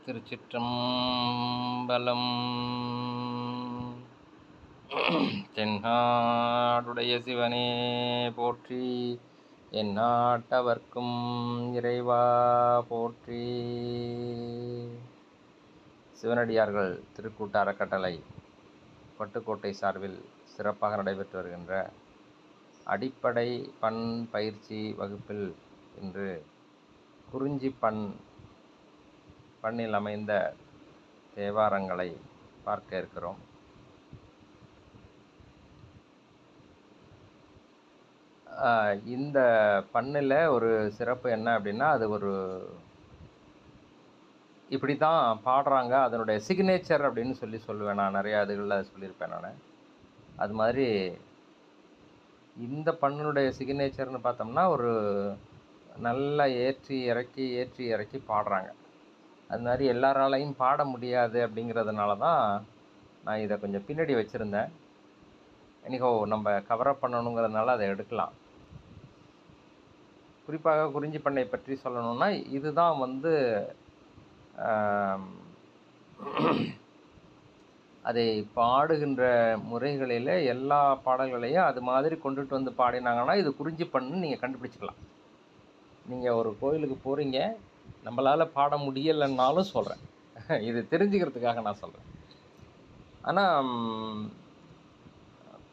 திருச்சிற்றம்பலம். தென்னாடுடைய சிவனே போற்றி, எந்நாட்டவர்க்கும் இறைவா போற்றி. சிவனடியார்கள் திருக்கூட்ட அறக்கட்டளை பட்டுக்கோட்டை சார்பில் சிறப்பாக நடைபெற்று வருகின்ற அடிப்படை பண் பயிற்சி வகுப்பில் இன்று குறிஞ்சி பண்ணில் அமைந்த தேவாரங்களை பார்க்க இருக்கிறோம். இந்த பண்ணில் ஒரு சிறப்பு என்ன அப்படின்னா, அது ஒரு இப்படி தான் பாடுறாங்க, அதனுடைய சிக்னேச்சர் அப்படின்னு சொல்லுவேன். நான் நிறையா இதுகளில் சொல்லியிருப்பேன். நான் அது மாதிரி இந்த பண்ணினுடைய சிக்னேச்சர்னு பார்த்தோம்னா, ஒரு நல்லா ஏற்றி இறக்கி பாடுறாங்க. அது மாதிரி எல்லாராலையும் பாட முடியாது அப்படிங்கிறதுனால தான் நான் இதை கொஞ்சம் பின்னாடி வச்சுருந்தேன். எனிகோ நம்ம கவரப் பண்ணணுங்கிறதுனால அதை எடுக்கலாம். குறிப்பாக குறிஞ்சி பண்ணை பற்றி சொல்லணும்னா, இதுதான் அதை பாடுகின்ற முறைகளில் எல்லா பாடல்களையும் அது மாதிரி கொண்டுட்டு வந்து பாடினாங்கன்னா இது குறிஞ்சி பண்ணுன்னு நீங்கள் கண்டுபிடிச்சிக்கலாம். நீங்கள் ஒரு கோயிலுக்கு போகிறீங்க, நம்மளால் பாட முடியலைன்னாலும் சொல்கிறேன், இது தெரிஞ்சுக்கிறதுக்காக நான் சொல்கிறேன். ஆனால்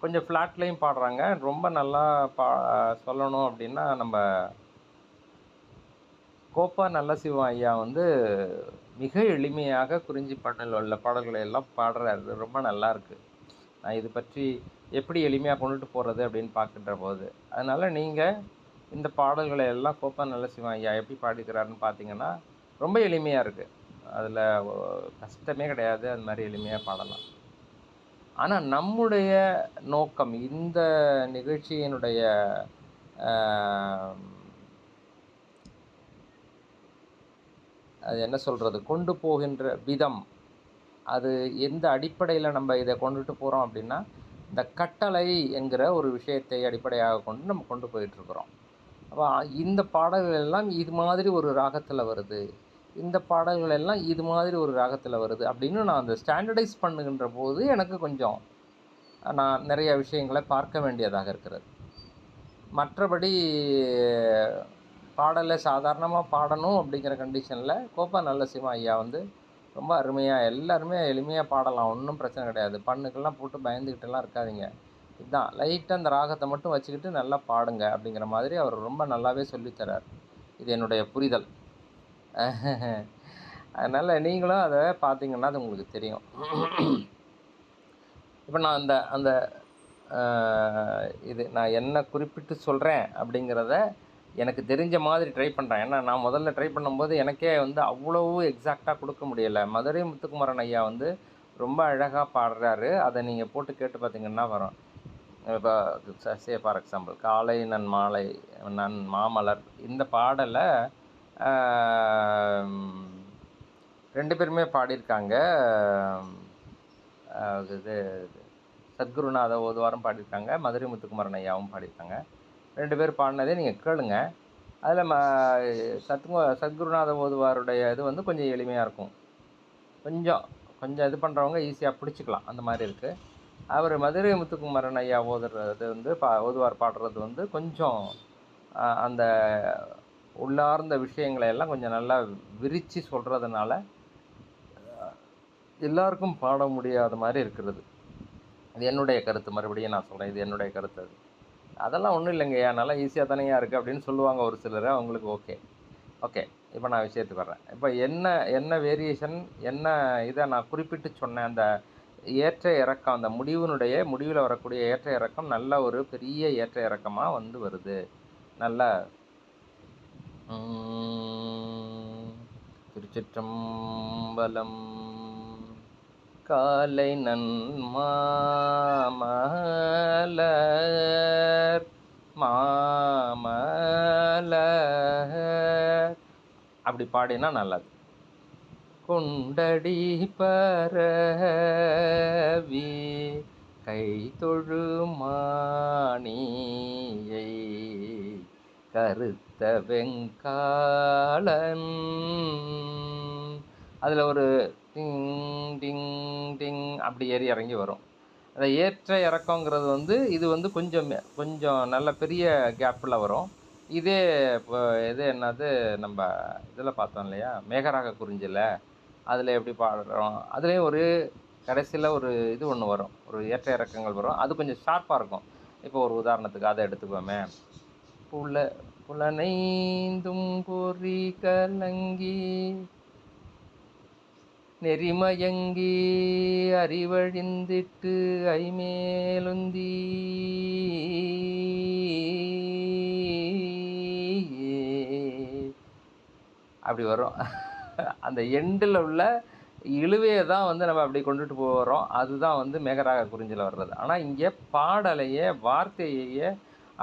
கொஞ்சம் ஃப்ளாட்லேயும் பாடுறாங்க. ரொம்ப நல்லா சொல்லணும் அப்படின்னா, நம்ம கோப்பா நல்லசிவம் ஐயா மிக எளிமையாக குறிஞ்சி பண்ணில் உள்ள பாடல்களை எல்லாம் பாடுறாரு. ரொம்ப நல்லா இருக்குது. நான் இது பற்றி எப்படி எளிமையாக கொண்டுட்டு போகிறது அப்படின்னு பார்க்கின்ற போது, அதனால் நீங்கள் இந்த பாடல்களை எல்லாம் கோப்பா நல்லசிவம் ஐயா எப்படி பாடிக்கிறாருன்னு பார்த்தீங்கன்னா ரொம்ப எளிமையாக இருக்குது. அதில் கஷ்டமே கிடையாது. அது மாதிரி எளிமையாக பாடலாம். ஆனால் நம்முடைய நோக்கம், இந்த நிகழ்ச்சியினுடைய அது என்ன சொல்கிறது, கொண்டு போகின்ற விதம், அது எந்த அடிப்படையில் நம்ம இதை கொண்டுட்டு போகிறோம் அப்படின்னா, இந்த கட்டளை என்கிற ஒரு விஷயத்தை அடிப்படையாக கொண்டு நம்ம கொண்டு போயிட்டுருக்குறோம். அப்போ இந்த பாடல்கள் எல்லாம் இது மாதிரி ஒரு ராகத்தில் வருது, இந்த பாடல்கள் எல்லாம் இது மாதிரி ஒரு ராகத்தில் வருது அப்படின்னு நான் அந்த ஸ்டாண்டர்டைஸ் பண்ணுகின்ற போது எனக்கு கொஞ்சம் நான் நிறைய விஷயங்களை பார்க்க வேண்டியதாக இருக்கிறது. மற்றபடி பாடலை சாதாரணமாக பாடணும் அப்படிங்கிற கண்டிஷனில் கோப்பா நல்லசிவம் ஐயா ரொம்ப அருமையாக, எல்லாருமே எளிமையாக பாடலாம், ஒன்றும் பிரச்சனை கிடையாது. பண்ணுக்கெல்லாம் போட்டு பயந்துக்கிட்டுலாம் இருக்காதிங்க. இதுதான் லைட்டாக அந்த ராகத்தை மட்டும் வச்சுக்கிட்டு நல்லா பாடுங்க அப்படிங்கிற மாதிரி அவர் ரொம்ப நல்லாவே சொல்லித்தரார். இது என்னுடைய புரிதல். அதனால் நீங்களும் அதை பார்த்தீங்கன்னா அது உங்களுக்கு தெரியும். இப்போ நான் அந்த இது நான் என்ன குறிப்பிட்டு சொல்கிறேன் அப்படிங்கிறத எனக்கு தெரிஞ்ச மாதிரி ட்ரை பண்ணுறேன். ஏன்னா நான் முதல்ல ட்ரை பண்ணும்போது எனக்கே அவ்வளவு எக்ஸாக்டாக கொடுக்க முடியலை. மதுரை முத்துக்குமரன் ஐயா ரொம்ப அழகாக பாடுறாரு. அதை நீங்கள் போட்டு கேட்டு பார்த்தீங்கன்னா வரும். இப்போ ஃபார் எக்ஸாம்பிள் காலை நன் மாலை நன் மாமலர், இந்த பாடலை 2 பேருமே பாடியிருக்காங்க. இது சத்குருநாத ஓதுவாரும் பாடியிருக்காங்க, மதுரை முத்துக்குமரன் ஐயாவும் பாடியிருக்காங்க. 2 பேர் பாடினதே நீங்கள் கேளுங்க. அதில் சத்குருநாத ஓதுவாருடைய இது கொஞ்சம் எளிமையாக இருக்கும். கொஞ்சம் இது பண்ணுறவங்க ஈஸியாக பிடிச்சிக்கலாம், அந்த மாதிரி இருக்குது. அவர் மதுரை முத்துக்குமரன் ஐயா ஓதுறது ஓதுவார் பாடுறது கொஞ்சம் அந்த உள்ளார்ந்த விஷயங்களை எல்லாம் கொஞ்சம் நல்லா விரித்து சொல்கிறதுனால எல்லாருக்கும் பாட முடியாத மாதிரி இருக்கிறது. இது என்னுடைய கருத்து. மறுபடியும் நான் சொல்கிறேன், இது என்னுடைய கருத்து. அதெல்லாம் ஒன்றும் இல்லைங்கய்யா, நல்லா ஈஸியாக தானேயா இருக்குது அப்படின்னு சொல்லுவாங்க ஒரு சிலர். அவங்களுக்கு ஓகே. இப்போ நான் விஷயத்துக்கு வர்றேன். இப்போ என்ன வேரியேஷன், என்ன இதை நான் குறிப்பிட்டு சொன்னேன். அந்த ஏற்ற இறக்கம், அந்த முடிவில் வரக்கூடிய ஏற்ற இறக்கம் நல்ல ஒரு பெரிய ஏற்ற இறக்கமாக வருது. நல்ல திருச்சிற்றம்பலம். காலை நன்மாமலர் அப்படி பாடினா நல்லது. கொண்டடி பரவி கை தொழுமாணியை கருத்த வெங்காளன் அதில் ஒரு டிங் டிங் டிங் அப்படி ஏறி இறங்கி வரும். அந்த ஏற்ற இறக்கங்கிறது வந்து இது வந்து கொஞ்சம் நல்ல பெரிய கேப்பில் வரும். இதே இப்போ இது என்னது நம்ம இதில் பார்த்தோம் இல்லையா, மேகராக குறிஞ்சில அதில் எப்படி பாடுறோம், அதுலேயும் ஒரு கடைசியில் ஒரு இது ஒன்று வரும், ஒரு ஏற்ற இறக்கங்கள் வரும். அது கொஞ்சம் ஷார்ப்பாக இருக்கும். இப்போ ஒரு உதாரணத்துக்கு அதை எடுத்துக்கோமே. புலனைந்தும் பொறி கலங்கி நெறிமயங்கி அறிவழிந்திட்டு ஐமேலுந்தி அப்படி வரும். அந்த எண்டில் உள்ள இழுவையை தான் வந்து நம்ம அப்படி கொண்டுட்டு போகிறோம். அதுதான் வந்து மேகராக குறிஞ்சில் வர்றது. ஆனால் இங்கே பாடலையே வார்த்தையையே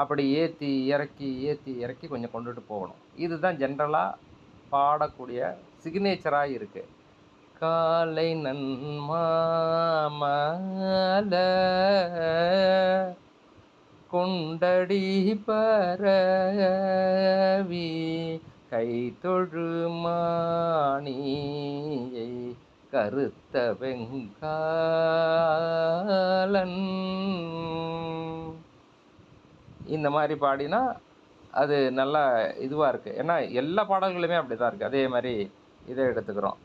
அப்படி ஏற்றி இறக்கி கொஞ்சம் கொண்டுட்டு போகணும். இதுதான் ஜென்ரலாக பாடக்கூடிய சிக்னேச்சராக இருக்குது. காலை நன்மாமல கொண்டடி பரவி கைதொழு மாணியை கருத்த வெங்காலன் இந்த மாதிரி பாடினா அது நல்லா இதுவாக இருக்குது. ஏன்னா எல்லா பாடல்களுமே அப்படி தான் இருக்குது. அதே மாதிரி இதை எடுத்துக்கிறோம்.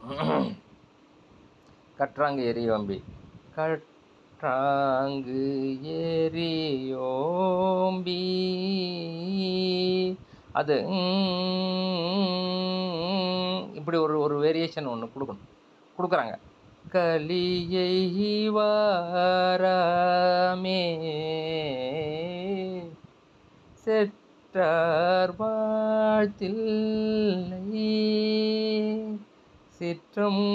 கற்றாங்கு எரியோம்பி, கற்றாங்கு எரியோம்பி, அது இப்படி ஒரு வேரியேஷன் ஒன்று கொடுக்குறாங்க. கலியை வாராமே செற்றார் வாழ்த்தில்லை சிற்றம்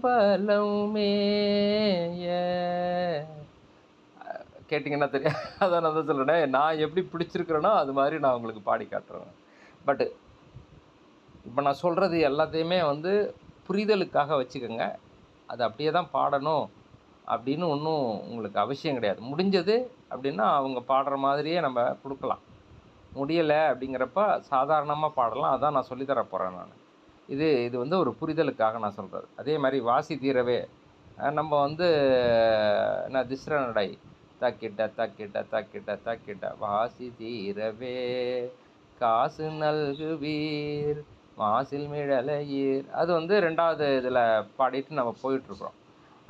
பலமேய. கேட்டிங்கன்னா தெரியும். அதான் நான் தான் சொல்கிறேன், நான் எப்படி பிடிச்சிருக்கிறேனோ அது மாதிரி நான் உங்களுக்கு பாடி காட்டுறேன். பட்டு இப்போ நான் சொல்கிறது எல்லாத்தையுமே வந்து புரிதலுக்காக வச்சுக்கோங்க. அது அப்படியே தான் பாடணும் அப்படின்னு ஒன்றும் உங்களுக்கு அவசியம் கிடையாது. முடிஞ்சது அப்படின்னா அவங்க பாடுற மாதிரியே நம்ம கொடுக்கலாம். முடியலை அப்படிங்கிறப்ப சாதாரணமாக பாடலாம். அதான் நான் சொல்லித்தர போகிறேன் நான். இது வந்து ஒரு புரிதலுக்காக நான் சொல்கிறது. அதே மாதிரி வாசி தீரவே நம்ம வந்து என்ன திஸ்ர நடை தக்கிட்ட தக்கிட்ட தக்கிட்ட தக்கிட்ட வாசி தீரவே காசு நல்குவீர் மாசில் மிழலையீர், அது வந்து ரெண்டாவது இதில் பாடிட்டு நம்ம போயிட்டுருக்குறோம்.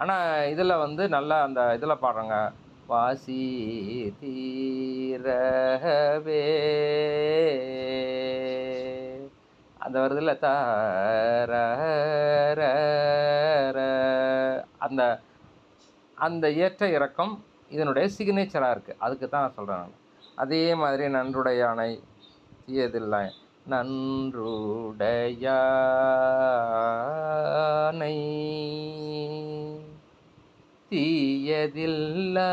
ஆனால் இதில் வந்து நல்லா அந்த இதில் பாடுறாங்க, வாசி தீரவே அந்த வருதுல தர அந்த அந்த ஏற்ற இறக்கம் இதனுடைய சிக்னேச்சராக இருக்குது. அதுக்கு தான் நான் சொல்கிறேன் நான். அதே மாதிரி நன்றுடையானை தீயதில்லை, நன்றுடையானை தீயதில்லை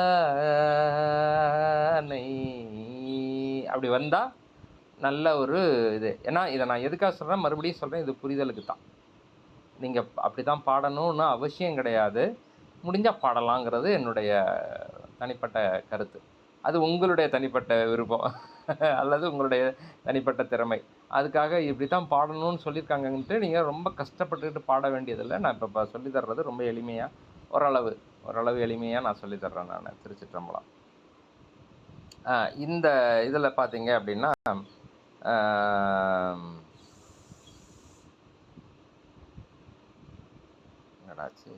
அப்படி வந்தால் நல்ல ஒரு இது. ஏன்னா இதை நான் எதுக்காக சொல்கிறேன், மறுபடியும் சொல்கிறேன், இது புரிதலுக்கு தான். நீங்கள் அப்படி தான் பாடணும்னு அவசியம் கிடையாது. முடிஞ்சால் பாடலாங்கிறது என்னுடைய தனிப்பட்ட கருத்து. அது உங்களுடைய தனிப்பட்ட விருப்பம் அல்லது உங்களுடைய தனிப்பட்ட திறமை. அதுக்காக இப்படி தான் பாடணும்னு சொல்லியிருக்காங்கன்ட்டு நீங்கள் ரொம்ப கஷ்டப்பட்டுக்கிட்டு பாட வேண்டியதில்லை. நான் இப்போ சொல்லித்தர்றது ரொம்ப எளிமையாக, ஓரளவு எளிமையாக நான் சொல்லித்தர்றேன் நான். திருச்சிற்றம்பலம். இந்த இதில் பார்த்தீங்க அப்படின்னா என்னடாச்சு,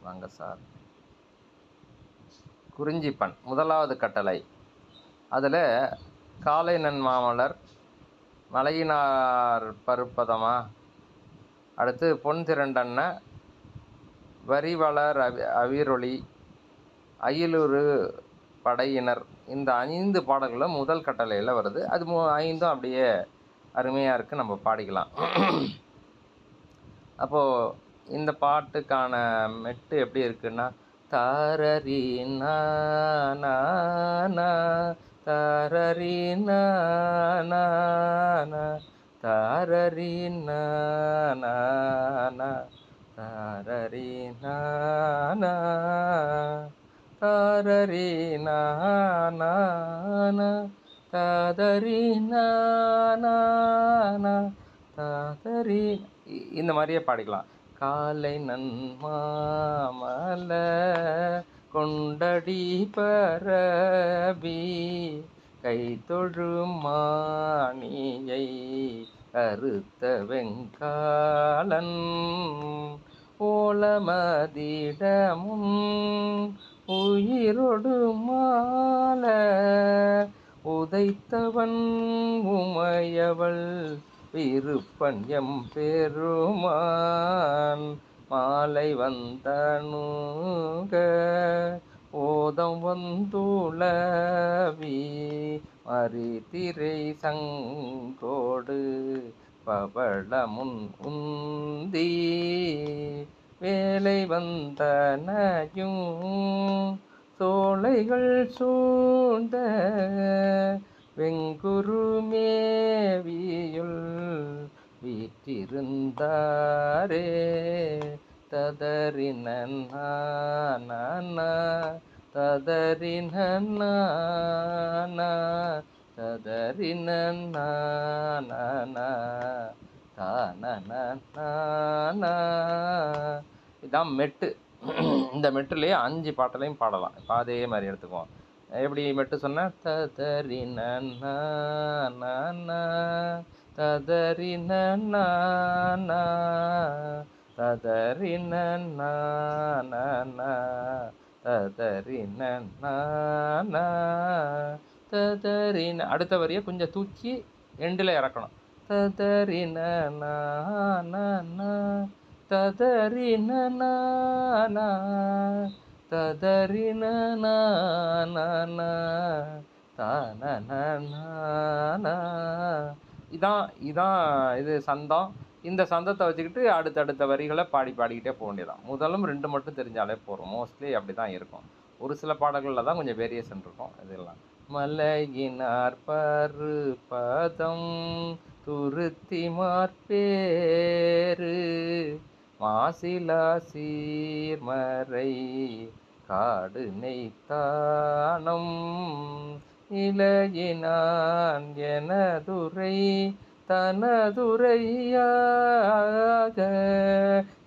வாங்க சார். குறிஞ்சிப்பண் முதலாவது கட்டளை, அதில் காலை நன்மாமலர் மலையினார் பருப்பதமா, அடுத்து பொன் திரண்டன்ன வரிவளர் அவிரொளி அயிலுறு படையினர், இந்த 5 பாடல்களும் முதல் கட்டளையில் வருது. அது 5ம் அப்படியே அருமையாக இருக்குது, நம்ம பாடிக்கலாம். அப்போது இந்த பாட்டுக்கான மெட்டு எப்படி இருக்குன்னா, தாரரி நானா தாரரி நானா தாரரி நானா தாரரி நானா தாரரி நானா தாதரி நானா தாதரி இந்த மாதிரியே பாடிக்கலாம். காலை நன்மாமல கொண்டடி பரபி கை தொழும் மாணியை கருத்த வெங்காலன் ஓலமதிடமும் உயிரொடு மால உதைத்தவன் உமையவள் விருப்பன் எம்பெருமான் மாலை வந்தணுக ஓதம் வந்துளவி மறிதிரை சங்கோடு பவளமுன் உந்தி வேலை வந்தனையும் சோலைகள் சூழ்ந்த வெங்குரு மேவியுள் வீற்றிருந்தாரே ததறின ததறின ததறின இதான் மெட்டு. இந்த மெட்டுலேயே 5 பாட்டலையும் பாடலாம். இப்போ அதே மாதிரி எடுத்துக்குவோம். எப்படி மெட்டு சொன்ன ததறின ததறின ததறின ததறின ததறின அடுத்த வரியை கொஞ்சம் தூக்கி எண்டில் இறக்கணும். ததறின ததறின ததறின இதான் இது சந்தம். இந்த சந்தத்தை வச்சுக்கிட்டு அடுத்தடுத்த வரிகளை பாடிக்கிட்டே போக வேண்டியதான். முதலும் 2 மட்டும் தெரிஞ்சாலே போதும். மோஸ்ட்லி அப்படி தான் இருக்கும். ஒரு சில பாடல்களில் தான் கொஞ்சம் வேரியேஷன் இருக்கும். இதெல்லாம் மலையினார் பருபதம் துருத்தி மார்பேறு மாசிலா சீர்மறை காடு நெய்த்தானம் இலையினான் எனதுரை தனதுரையாக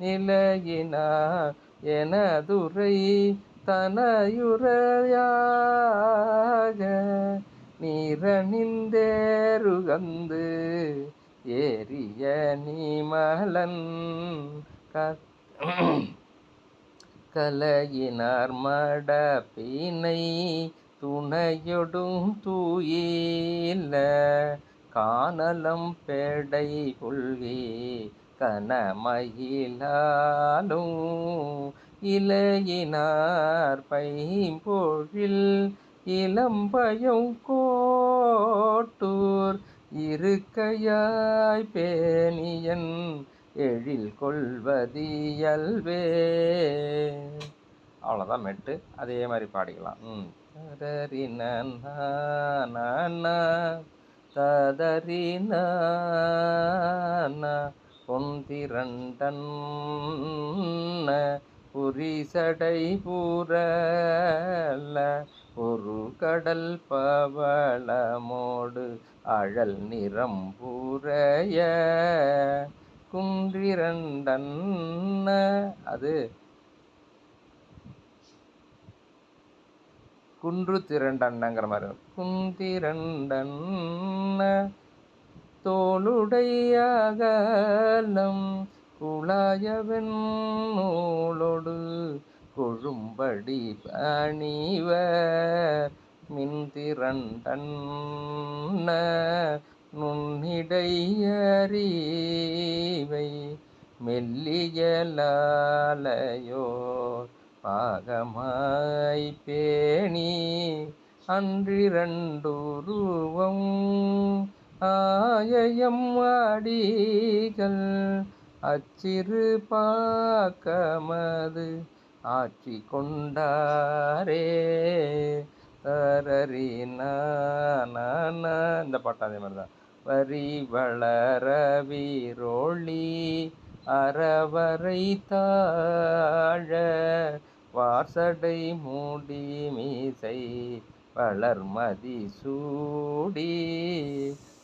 நிலையினான் எனதுரை தனையுரையாக நீரணிந்தேருகந்து ஏறிய நீமலன் கலையினார் மடப்பினை துணையொடும் தூயில காணலம் பேடை புல்கி கனமயிலாலும் இலையினார் பைம்பொழில் இளம்பயம் கோட்டூர் இருக்கையாய் பேணியன் எழில் கொள்வதியல்வே. அவ்வளோதான் மெட்டு. அதே மாதிரி பாடிக்கலாம். ததறின ததறின பொந்திரண்டன் புரிசடை பூரல ஒரு கடல் பவளமோடு அழல் நிறம் பூரைய குன்றிரண்டன் அது குன்று திரண்டன்ங்கிற மாதிரி குந்திரண்டன் தோளுடையகலம் குழாயவென் நூலோடு கொழும்படி அணிவர் மின்திரண்டன் நுண்ணிடையறிவை மெல்லியலாலையோர் பாகமாய் பேணி அன்றிரண்டுருவம் ஆயம் அடிகள் அச்சிறு பாக்கமது ஆட்சி கொண்டாரே தரறின இந்த பாட்டு அதே மாதிரி தான். வரி வளர வீரோழி அறவரை தாழ வாசடை மூடி மீசை வளர்மதி சூடி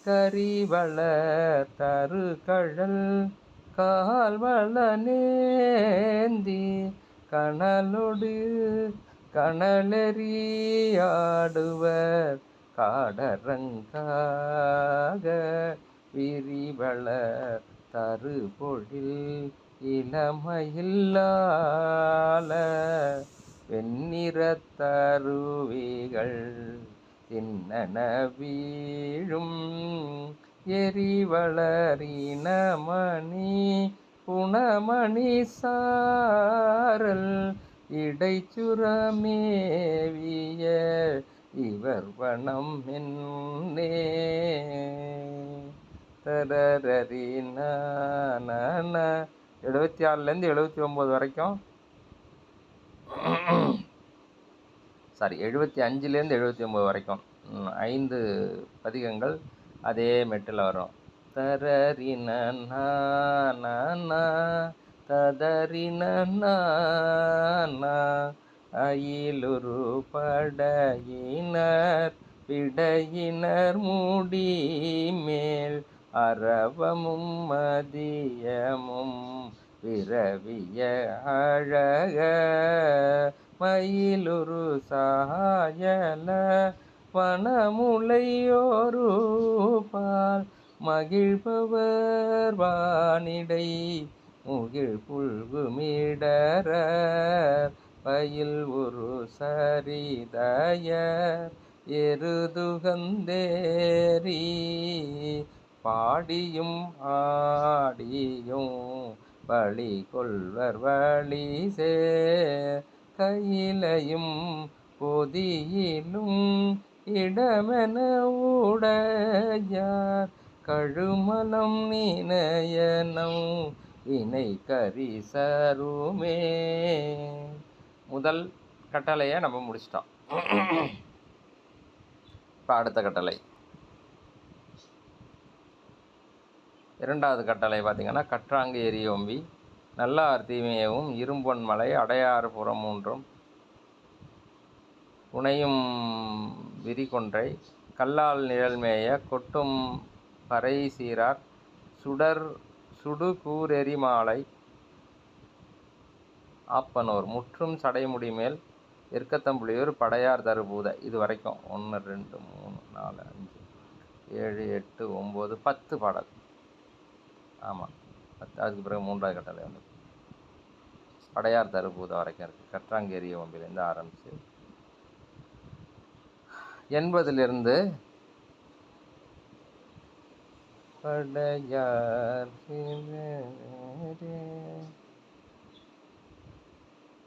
கரிவள தருகழல் கால்வள நேந்தி கனலொடு கனலெறியாடுவர் காடரங்காக விரிவள தருபொழில் இளமயிலால வெண்ணிறத்தருவிகள் தின்னன வீழும் எரிவளரினமணி புனமணி சாரல் இடைச்சுரமேவிய இவர் வனம் என்னே தரரரின 76லேருந்து 79 வரைக்கும், சாரி 75லேருந்து 79 வரைக்கும் 5 பதிகங்கள் அதே மெட்டில் வரும். தரரின ததரின அயிலுரு படையினர் விடையினர் முடிமேல் அரவமும் மதியமும் விரவிய அழக மயிலுரு சாயல வனமுலையோரு பால் மகிழ்பவர் வானிடை முகிழ் புல்குமிடர பயில் ஒரு சரிதயர் எருதுகந்தேரி பாடியும் ஆடியும் பழி கொள்வர் வழி சேர் கையிலையும் பொதியிலும் இடமென உடையார் கழுமலம் நினையனம் வினை கரிசருமே. முதல் கட்டளையை நம்ம முடிச்சிட்டோம். இப்போ அடுத்த கட்டளை, இரண்டாவது கட்டளை பார்த்திங்கன்னா, கற்றாங்கு எரியோம்பி நல்லார் தீமையவும் இரும்பொன் மலை அடையாறு புறம் மூன்றும் உனையும் விரிகொன்றை கல்லால் நிழல்மேய கொட்டும் பறை சீரார் சுடுகூரெறி மாலை ஆப்பனோர் முற்றும் சடைமுடி மேல் எற்கத்தம்புலியூர் படையார் தருபூத. இது வரைக்கும் 1 2 3 4 5 7 8 9 10 பாடல். ஆமாம் 10. அதுக்கு பிறகு 3வது கட்டளை வந்து படையார் தருபூத வரைக்கும் இருக்குது. கற்றாங்கேரிய ஒம்பிலேருந்து ஆரம்பித்து 80லிருந்து படையார்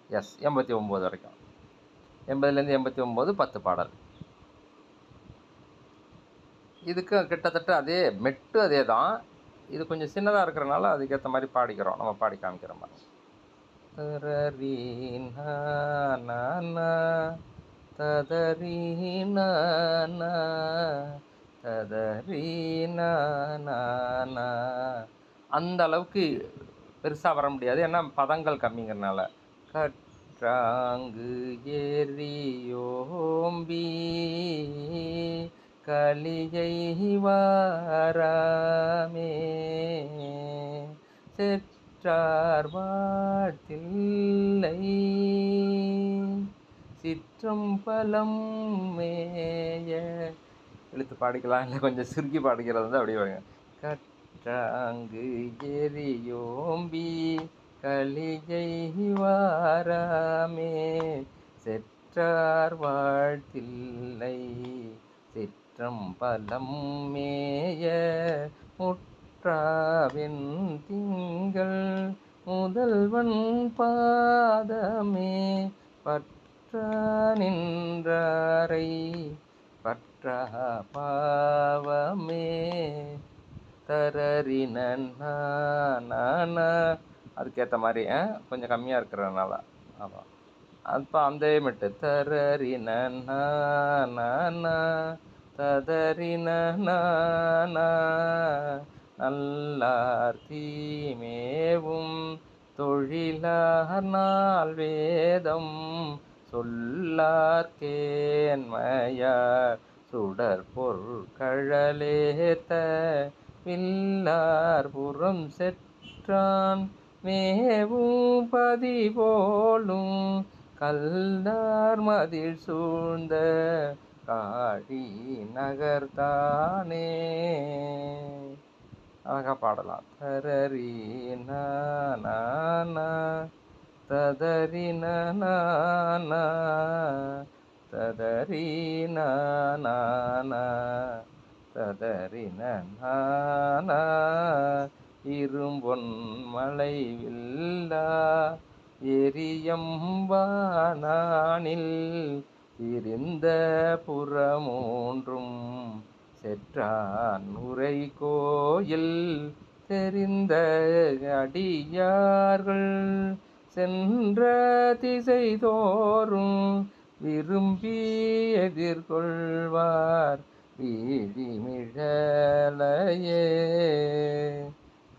89 வரைக்கும். 80லேருந்து 89 10 பாடல். இதுக்கு கிட்டத்தட்ட அதே மெட்டு அதே தான். இது கொஞ்சம் சின்னதாக இருக்கிறனால அதுக்கேற்ற மாதிரி பாடிக்கிறோம். நம்ம பாடி காமிக்கிற மாதிரி. அந்த அளவுக்கு பெருசாக வர முடியாது, ஏன்னா பதங்கள் கம்மிங்கிறனால. கற்றாங்கு எரியோம்பி கலியை வாராமே செற்றார் வாழ்த்தில்லை சிற்றம்பலம் மேய. எழுத்து பாடிக்கலாம், இல்லை கொஞ்சம் சுருக்கி பாடிக்கிறது வந்து அப்படியே வாங்க. கற்றாங்கு எரியோம்பி கலியை வாராமே செற்றார் வாழ்த்தில்லை சிற்றம்பலம் மேய முற்றாவின் திங்கள் முதல்வன் பாதமே பற்ற நின்றாரை பற்ற பாவமே. தரறின அதுக்கேற்ற மாதிரி கொஞ்சம் கம்மியாக இருக்கிறதுனால. ஆமாம், அப்போ அந்த மெட்டு தரறின ததறின நல்லார் தீமேவும் தொழிலார் நாள் வேதம் சொல்லார் கேன்மையார் சுடர் பொற்கழலேத்த வில்லார் புறம் செற்றான் மேவும் பதி போலும் கல்லார் மதில் சூழ்ந்த காழி நகர்தானே. அழகா பாடலாம். தரரி நானா ததரி நானா ததரி நானா ததரி நானா இரும்பொன் மலை வில்லா எரியம்பானானில் திரிந்த புறமூன்றும் செற்றான் உரை கோயில் தெரிந்த அடியார்கள் சென்ற திசை தோறும் விரும்பி எதிர்கொள்வார் வீழிமிழலையே.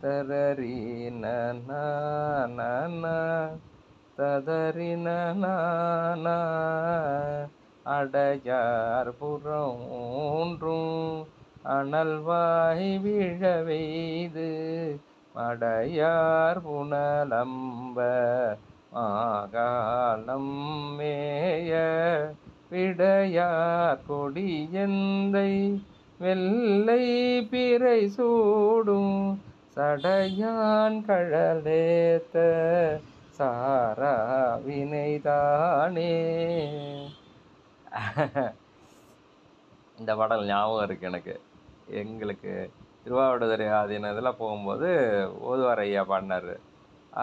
தரரி நானா ததரி நானா அடையார் புறம் ஊன்றும் அனல்வாய் விழவெய்து மடையார் புனலம்ப மாகாணம் மேய விடையார் கொடியந்தை வெள்ளை பிறை சூடும் சடையான் கழலேத்த சாரா வினைதானே. இந்த பாடல் ஞாபகம் இருக்குது எனக்கு. எங்களுக்கு திருவாவடுதுறை ஆதீன இதில் போகும்போது ஓதுவார் ஐயா பாடினார்.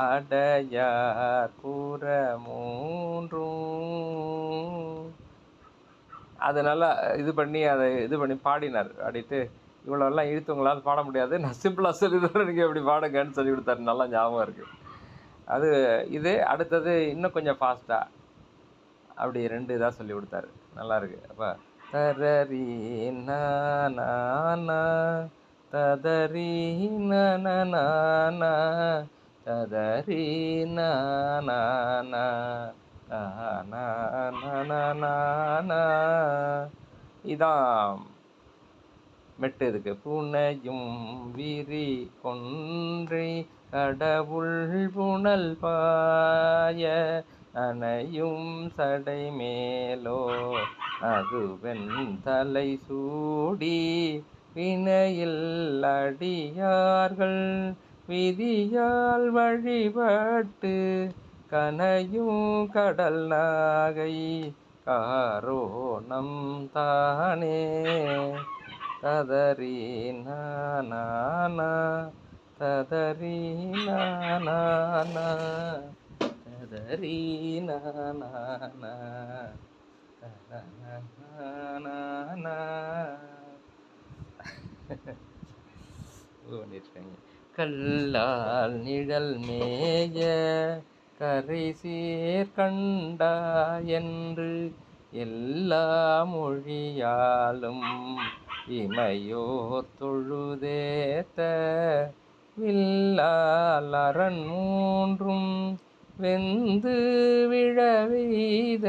அடையார் கூற மூன்றும் அதனால இது பண்ணி பாடினார். பாடிட்டு இவ்வளோலாம் இழுத்து உங்களால் பாட முடியாது, நான் சிம்பிளாக சொல்லி தரேன், நீங்கள் எப்படி பாடுங்கன்னு சொல்லி கொடுத்தாரு. நல்லா ஞாபகம் இருக்குது அது. இது அடுத்தது இன்னும் கொஞ்சம் ஃபாஸ்ட்டாக அப்படி 2 இதாக சொல்லி கொடுத்தாரு. நல்லாயிருக்கு. அப்போ தரரி நானா ததரி நானா ததரி நானா இதான் மெட்டு இதுக்கு. புனையும் விரி கொன்றை கடவுள் புனல் பாய அணையும் சடை மேலோ அதுவென் தலை சூடி வினையில் அடியார்கள் விதியால் வழிபட்டு கனையும் கடல் நாகை காரோணம் தானே. ததரி நானா ததரி நானா ததரி நானா கல்லால் நிழல் மேய கரை சீர் கண்டா என்று எல்லா மொழியாலும் இமையோர் தொழுதேத்த வில்லால் அரண் மூன்றும் வெந்து விழவெய்த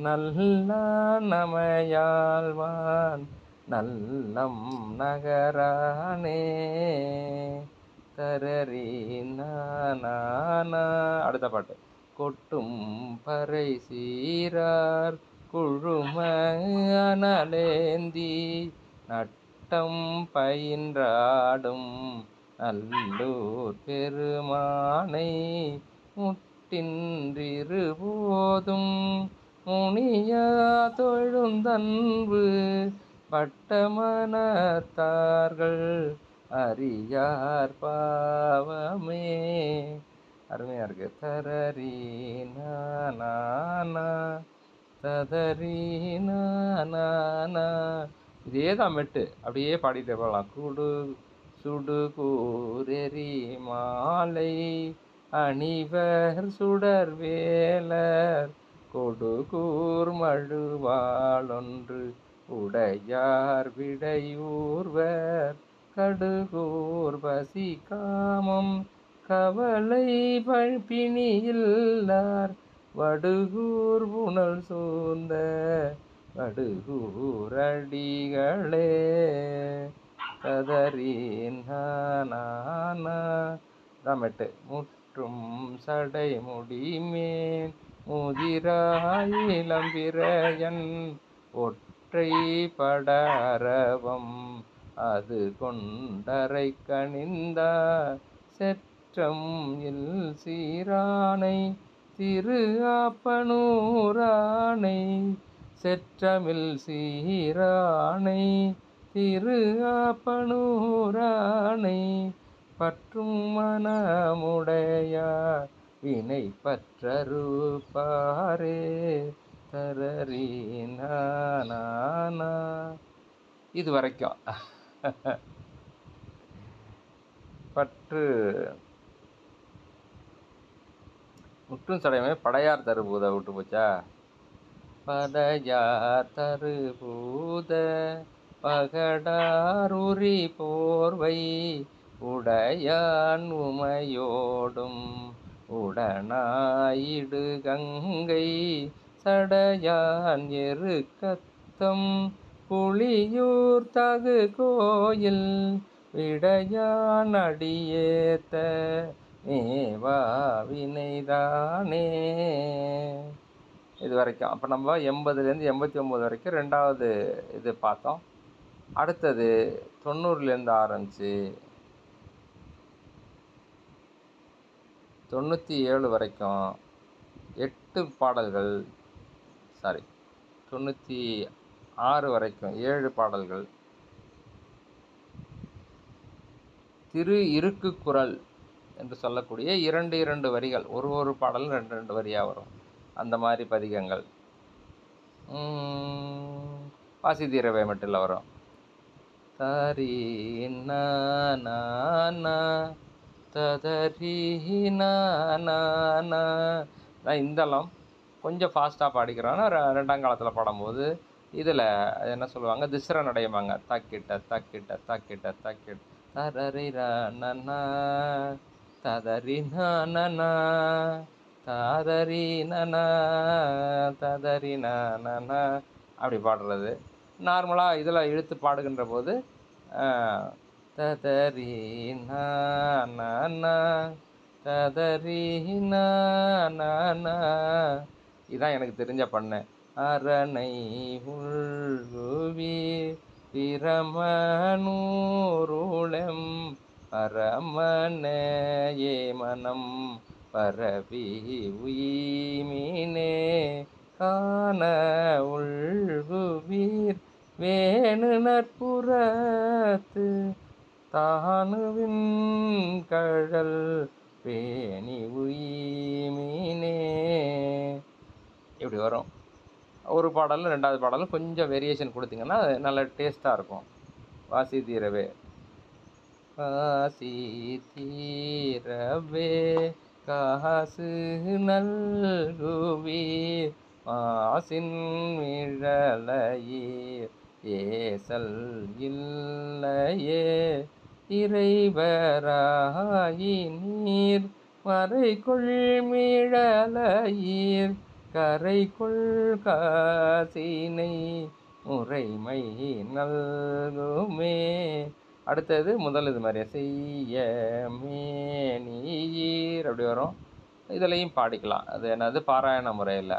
நல்லா நமையாழ்வான் நல்லம் நகரானே. தரரி நானா அடுத்த பாட்டு. கொட்டும் பறை சீரார் குழும அனலேந்தி நட்டம் பயின்றாடும் நல்லூர் பெருமானை முட்டின்றிருபோதும் முனியா தொழுந்தன்பு பட்டமனத்தார்கள் அறியார் பாவமே. அருமையாக இருக்குது. தரரி நானா ததரி நானா இதே தான் மெட்டு. அப்படியே பாடிட்டே போகலாம். குடு சுடு கூரெறி மாலை அணிவர் சுடர் வேலர் கொடுகூர் மழுவாளொன்று உடையார் விடையூர்வர் கடுகூர் பசி காமம் கவலை பிணியில்லார் வடுகூர் புனல் சூழ்ந்த படுகூரடிகளே கதறின் மெட்டு. முற்றும் சடை முடிமேன் முதிராயிலம்பிரையன் ஒற்றை படாரவம் அது கொண்டரை கணிந்தா செற்றம் இல் சீரானை திரு ஆப்பனூரானை செற்றமில் சீரானை திரு ஆப்பனூரானை பற்றும் மனமுடையார் வினை பற்றறுப்பாரே தரறினா. இது வரைக்கும் பற்று முற்றும் சடையமே படையார் தருபூத விட்டு போச்சா. படையார் தருபூத பகடாருரி போர்வை உடையான் உமையோடும் உடனாயிடு கங்கை சடையான் எருக்கத்தம் புலியூர் தகு கோயில் விடையான் அடியேத்த மேவா வினைதானே. இது வரைக்கும். அப்போ நம்ம 80லேருந்து 89 வரைக்கும் ரெண்டாவது இது பார்த்தோம். அடுத்தது 90லேருந்து ஆரம்பித்து 97 வரைக்கும் 8 பாடல்கள், 96 வரைக்கும் 7 பாடல்கள் திரு இருக்கு குரல் என்று சொல்லக்கூடிய 2 வரிகள், ஒரு பாடலும் 2 வரியாக வரும். அந்த மாதிரி பதிகங்கள் வாசி தீரவே மட்டில் வரும். தரி ததரி இந்தளம் கொஞ்சம் ஃபாஸ்ட்டாக பாடிக்கிறான்னா ரெண்டாம் காலத்தில் பாடும்போது இதில் என்ன சொல்லுவாங்க, திஸ்ர நடையுமாங்க. தக்கிட்ட தக்கிட்ட தக்கிட்ட தக்கிட்ட தரரி நன்னா ததரி நன்னா ததரி நன்னா ததரி நன்னா அப்படி பாடுறது. நார்மலாக இதில் இழுத்து பாடுகின்ற போது ததரி நன்னா ததரி நன்னா. இதுதான் எனக்கு தெரிஞ்ச பண்ணு. அரணை உள்வி பிரமனூருளம் பரமனே மனம் பரவி உயிமினே காண உள்குவீர் வேணு நற்புறத்து தானுவின் கழல் பேணி உயிமினே. இப்படி வரும். ஒரு பாடலும் 2வது பாடலும் கொஞ்சம் வேரியேஷன் கொடுத்தீங்கன்னா நல்ல டேஸ்ட்டாக இருக்கும். வாசி தீரவே வாசி தீரவே காசு நல்குவீர் மாசின் மிழலையீர் ஏசல் இல்லையே இறைவராயினீர் மறைகொள் மிழலையீர் கரைகொள் காசினை முறைமை நல்குமே. அடுத்தது முதல் இது மாதிரியே செய்ய மேனீர் அப்படி வரும். இதுலேயும் பாடிக்கலாம். அது என்னது பாராயண முறையில்,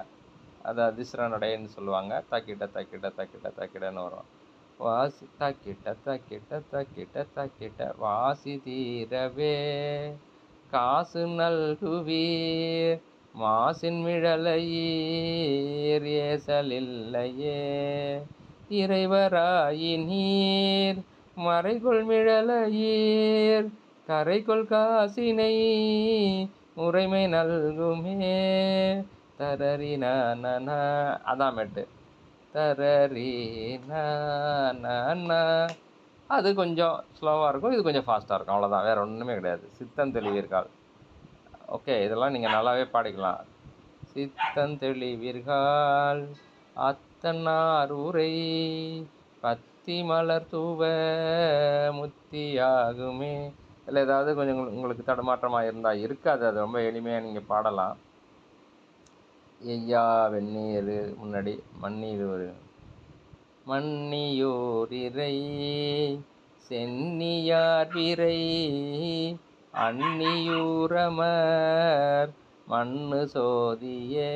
அது அதிஸ்ர நடைன்னு சொல்லுவாங்க. தக்கிட்ட தக்கிட்ட தக்கிட்ட தக்கிட்டன்னு வரும். வாசி தக்கிட்ட தக்கிட்ட தக்கிட்ட தக்கிட்ட வாசி தீரவே காசு நல்குவீர் மாசின் மிழலையீர் ஏசலில்லையே இறைவராயினீர் மறைகொள் மிழலையீர் கரைகொள் காசினை முறைமை நல்குமே தரரி நன்னா. அதான் மெட்டு. தரரி நன்னா. அது கொஞ்சம் ஸ்லோவாக இருக்கும், இது கொஞ்சம் ஃபாஸ்ட்டாக இருக்கும். அவ்வளோதான், வேறு ஒன்றுமே கிடையாது. சித்தம் தெளிவீர்கள். ஓகே, இதெல்லாம் நீங்கள் நல்லாவே பாடிக்கலாம். சித்தம் தெளிவீர்கள் அத்தனார் உரை பத்தி மலர் தூவ முத்தியாகுமே. இல்லை ஏதாவது கொஞ்சம் உங்களுக்கு தடுமாற்றமாக இருந்தால் இருக்காது, அது ரொம்ப எளிமையாக நீங்கள் பாடலாம். ஐயா வெந்நீர் முன்னாடி மண்ணீர் வரும். மன்னியோரிரை சென்னியார் விரை அந்நியூரமர் மண்ணு சோதியே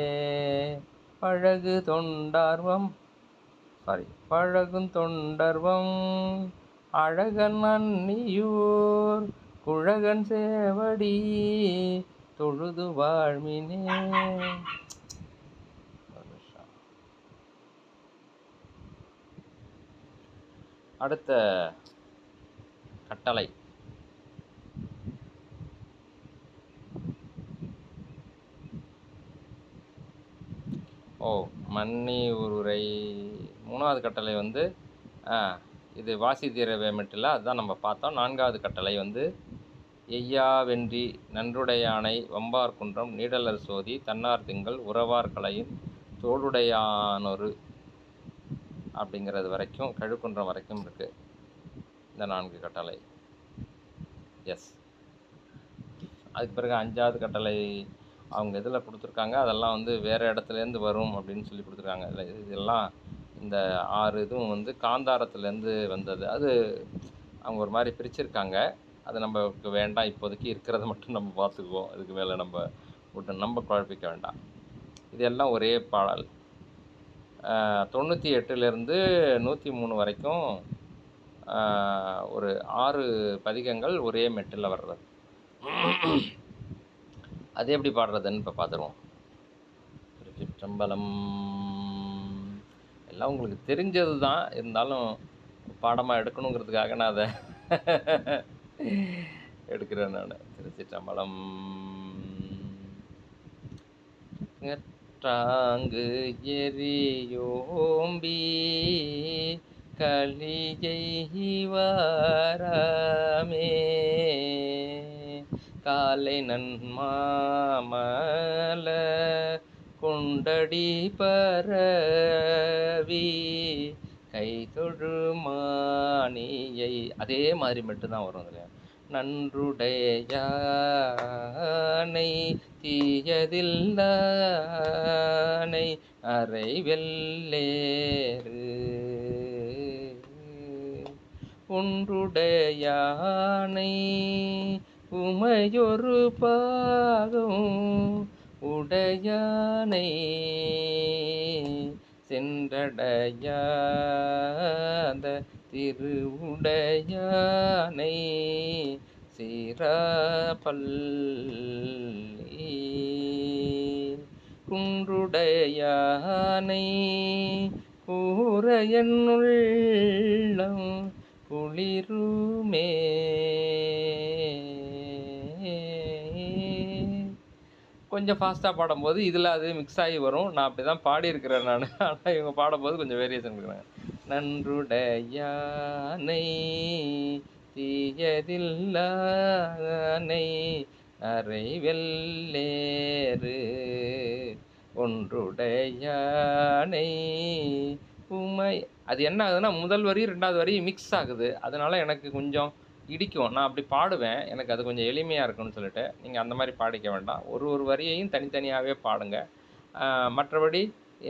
பழகும் தொண்டர்வம் அழகன் அந்நியூர் குழகன் சேவடி தொழுது வாழ்மினே. அடுத்த கட்டளை மன்னி உரை. மூணாவது கட்டளை வந்து இது வாசி தீர வேமட்டில் அதுதான் நம்ம பார்த்தோம். நான்காவது கட்டளை வந்து எய்யா வென்றி நன்றுடையானை வம்பார் குன்றம் நீடலர் சோதி தன்னார் திங்கள் உறவார் கலையின் தோளுடையானொரு அப்படிங்கிறது வரைக்கும் கழுக்குன்றம் வரைக்கும் இருக்குது இந்த 4 கட்டளை. எஸ், அதுக்கு பிறகு 5வது கட்டளை அவங்க இதில் கொடுத்துருக்காங்க. அதெல்லாம் வந்து வேறு இடத்துலேருந்து வரும் அப்படின்னு சொல்லி கொடுத்துருக்காங்க. இல்லை, இதெல்லாம் இந்த 6 இதுவும் வந்து காந்தாரத்துலேருந்து வந்தது. அது அவங்க ஒரு மாதிரி பிரிச்சிருக்காங்க. அது நமக்கு வேண்டாம், இப்போதைக்கு இருக்கிறத மட்டும் நம்ம பார்த்துக்குவோம். அதுக்கு மேலே நம்ம குழப்பிக்க வேண்டாம். இதெல்லாம் ஒரே பாடல். 98லேருந்து 103 வரைக்கும் ஒரு 6 பதிகங்கள் ஒரே மெட்டில் வர்றது. அது எப்படி பாடுறதுன்னு இப்போ பார்த்துருவோம். திருச்சிற்றம்பலம். எல்லாம் உங்களுக்கு தெரிஞ்சது தான், இருந்தாலும் பாடமாக எடுக்கணுங்கிறதுக்காக நான் அதை எடுக்கிறேன் நான். திருச்சிற்றம்பலம். ங்கு எரியோம்பி கலிஜை வாராமே காலை நன்மாமல குண்டடி பரவி கை தொழுமானியை. அதே மாதிரி மட்டும்தான் வரும் இல்லையா. நன்றுடையானை தீயதில்லானை அறை வெல்லேறு ஒன்றுடையானை உமையொரு பாகம் உடையானை சென்றடையாத திருவுடையானை சீராப்பள்ளி குன்றுடையானை கூரையன்னுள்ளம் குளிருமே. கொஞ்சம் ஃபாஸ்ட்டாக பாடும்போது இதில் அது மிக்ஸ் ஆகி வரும். நான் அப்படி தான் பாடியிருக்கிறேன் நான். ஆனால் இவங்க பாடும்போது கொஞ்சம் வேரியேஷன் கொடுக்குறாங்க. நன்றுடையானை தீயதில்லானை அறை வெல்லேறு ஒன்றுடையானை உமை. அது என்ன ஆகுதுன்னா முதல் வரி 2வது வரி மிக்ஸ் ஆகுது. அதனால் எனக்கு கொஞ்சம் இடிக்கும். நான் அப்படி பாடுவேன், எனக்கு அது கொஞ்சம் எளிமையாக இருக்குன்னு சொல்லிட்டு. நீங்கள் அந்த மாதிரி பாடிக்க வேண்டாம். ஒரு வரியையும் தனித்தனியாகவே பாடுங்க. மற்றபடி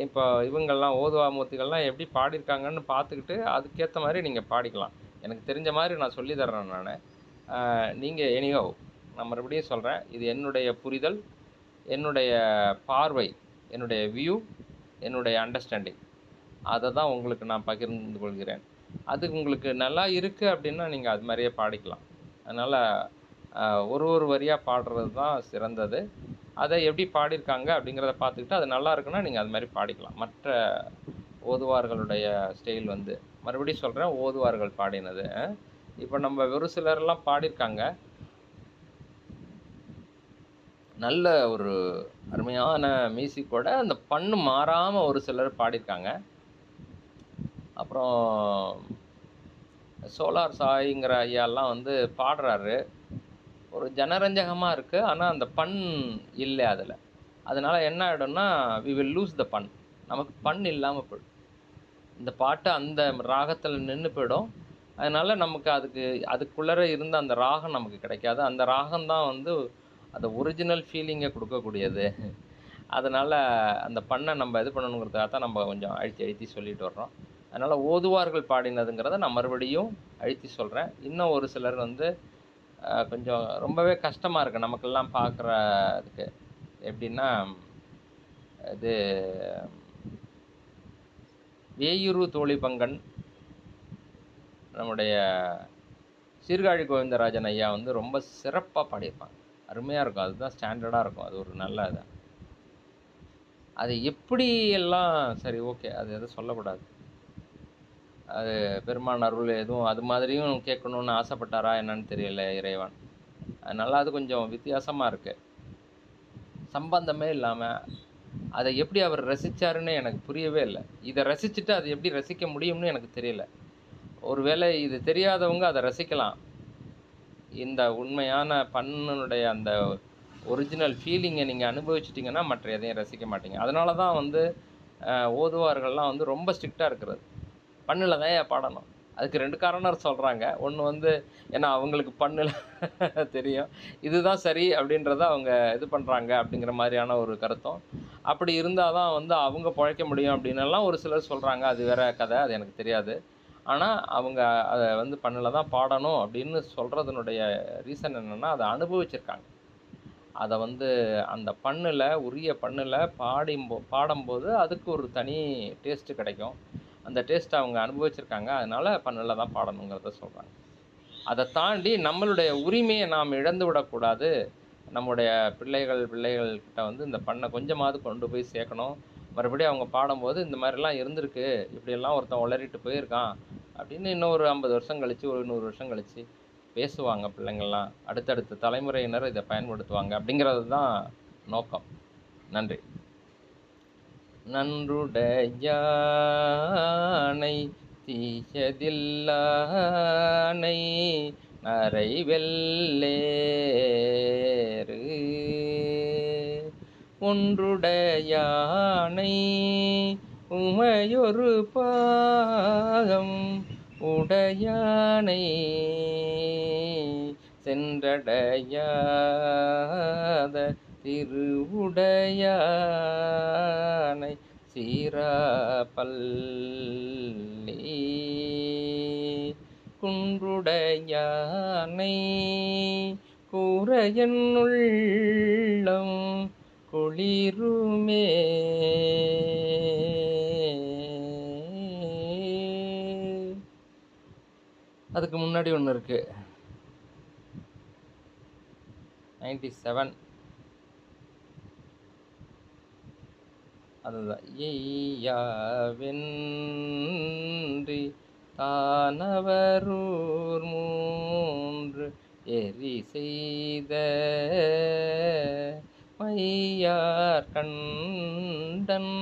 இப்போ இவங்கள்லாம் ஓதுவாமூர்த்திகள்லாம் எப்படி பாடியிருக்காங்கன்னு பார்த்துக்கிட்டு அதுக்கேற்ற மாதிரி நீங்கள் பாடிக்கலாம். எனக்கு தெரிஞ்ச மாதிரி நான் சொல்லி தர்றேன் நான். நீங்கள் எனிகோ நான் மறுபடியும் சொல்கிறேன், இது என்னுடைய புரிதல், என்னுடைய பார்வை, என்னுடைய வியூ, என்னுடைய அண்டர்ஸ்டாண்டிங். அதை தான் உங்களுக்கு நான் பகிர்ந்து கொள்கிறேன். அது உங்களுக்கு நல்லா இருக்குது அப்படின்னா நீங்கள் அது மாதிரியே பாடிக்கலாம். அதனால் ஒரு வரியாக பாடுறது தான் சிறந்தது. அதை எப்படி பாடியிருக்காங்க அப்படிங்கிறத பார்த்துக்கிட்டு அது நல்லா இருக்குன்னா நீங்கள் அது மாதிரி பாடிக்கலாம். மற்ற ஓதுவார்களுடைய ஸ்டைல் வந்து மறுபடியும் சொல்கிறேன், ஓதுவார்கள் பாடினது. இப்போ நம்ம ஒரு சிலரெல்லாம் பாடியிருக்காங்க, நல்ல ஒரு அருமையான மியூசிக்கோட அந்த பண்ணு மாறாமல் ஒரு சிலர் பாடியிருக்காங்க. அப்புறம் சோலார் சாய்ங்கிற ஐயாலாம் வந்து பாடுறாரு, ஒரு ஜனரஞ்சகமாக இருக்குது. ஆனால் அந்த பண் இல்லை அதில். அதனால் என்ன ஆகிடும்னா வி வில் லூஸ் த பண். நமக்கு பண் இல்லாமல் போய்டும். இந்த பாட்டு அந்த ராகத்தில் நின்று போய்டும். அதனால் நமக்கு அதுக்குள்ளே இருந்த அந்த ராகம் நமக்கு கிடைக்காது. அந்த ராகம்தான் வந்து அந்த ஒரிஜினல் ஃபீலிங்கை கொடுக்கக்கூடியது. அதனால் அந்த பண்ணை நம்ம இது பண்ணணுங்கிறதுக்காக தான் நம்ம கொஞ்சம் அழுத்தி சொல்லிட்டு வர்றோம். அதனால் ஓதுவார்கள் பாடினதுங்கிறத நான் மறுபடியும் அழுத்தி சொல்கிறேன். இன்னும் ஒரு சிலர் வந்து கொஞ்சம் ரொம்பவே கஷ்டமாக இருக்குது நமக்கெல்லாம் பார்க்குறதுக்கு. எப்படின்னா, இது வேயூரு தோழிபங்கன் நம்முடைய சீர்காழி கோவிந்தராஜன் ஐயா வந்து ரொம்ப சிறப்பாக பாடியிருப்பாங்க. அருமையாக இருக்கும். அதுதான் ஸ்டாண்டர்டாக இருக்கும். அது ஒரு நல்ல இது. அது எப்படி எல்லாம் சரி, ஓகே, அது எதுவும் சொல்லக்கூடாது. அது பெருமான் அருள் எதுவும் அது மாதிரியும் கேட்கணுன்னு ஆசைப்பட்டாரா என்னன்னு தெரியல இறைவன். அதனால் அது கொஞ்சம் வித்தியாசமாக இருக்குது. சம்பந்தமே இல்லாமல் அதை எப்படி அவர் ரசித்தாருன்னு எனக்கு புரியவே இல்லை. இதை ரசிச்சுட்டு அதை எப்படி ரசிக்க முடியும்னு எனக்கு தெரியல. ஒருவேளை இது தெரியாதவங்க அதை ரசிக்கலாம். இந்த உண்மையான பண்ணுடைய அந்த ஒரிஜினல் ஃபீலிங்கை நீங்கள் அனுபவிச்சிட்டிங்கன்னா மற்ற எதையும் ரசிக்க மாட்டீங்க. அதனால தான் வந்து ஓதுவார்கள்லாம் வந்து ரொம்ப ஸ்ட்ரிக்டாக இருக்கிறது. பண்ணில் தான் பாடணும். அதுக்கு 2 காரணம் சொல்கிறாங்க. ஒன்று வந்து ஏன்னா அவங்களுக்கு பண்ணில் தெரியும், இதுதான் சரி அப்படின்றத அவங்க இது பண்ணுறாங்க அப்படிங்கிற மாதிரியான ஒரு கருத்தும். அப்படி இருந்தால் தான் வந்து அவங்க பிழைக்க முடியும் அப்படின்னெல்லாம் ஒரு சிலர் சொல்கிறாங்க. அது வேறு கதை, அது எனக்கு தெரியாது. ஆனால் அவங்க அதை வந்து பண்ணில் தான் பாடணும் அப்படின்னு சொல்கிறதுனுடைய ரீசன் என்னென்னா, அதை அனுபவிச்சிருக்காங்க. அதை வந்து அந்த பண்ணில் உரிய பண்ணில் பாடும்போது அதுக்கு ஒரு தனி டேஸ்ட்டு கிடைக்கும். அந்த டேஸ்ட்டை அவங்க அனுபவிச்சிருக்காங்க. அதனால் பண்ணில் தான் பாடணுங்கிறத சொல்கிறாங்க. அதை தாண்டி நம்மளுடைய உரிமையை நாம் இழந்து விடக்கூடாது. நம்முடைய பிள்ளைகள்கிட்ட வந்து இந்த பண்ணை கொஞ்சமாவது கொண்டு போய் சேர்க்கணும். மறுபடியும் அவங்க பாடும்போது இந்த மாதிரிலாம் இருந்திருக்கு, இப்படியெல்லாம் ஒருத்தன் உளறிட்டு போயிருக்கான் அப்படின்னு இன்னும் ஒரு 50 வருஷம் கழித்து, ஒரு 100 வருஷம் கழித்து பேசுவாங்க பிள்ளைங்கள்லாம். அடுத்தடுத்த தலைமுறையினர் இதை பயன்படுத்துவாங்க அப்படிங்கிறது தான் நோக்கம். நன்றி. நன்றுடையானை தீயதில்லானை நரை வெல்லேறு ஒன்றுடையானை உமையொரு பாகம் உடையானை சென்றடையாத திருவுடையானை சீராப்பள்ளி குன்றுடையானை கூரையன் உள்ளம் குளிருமே. அதுக்கு முன்னாடி ஒன்று இருக்கு, 97. அதுதான் எய்யாவென்றி தானவரூர் 3 எரி செய்த மையார் கண்டன்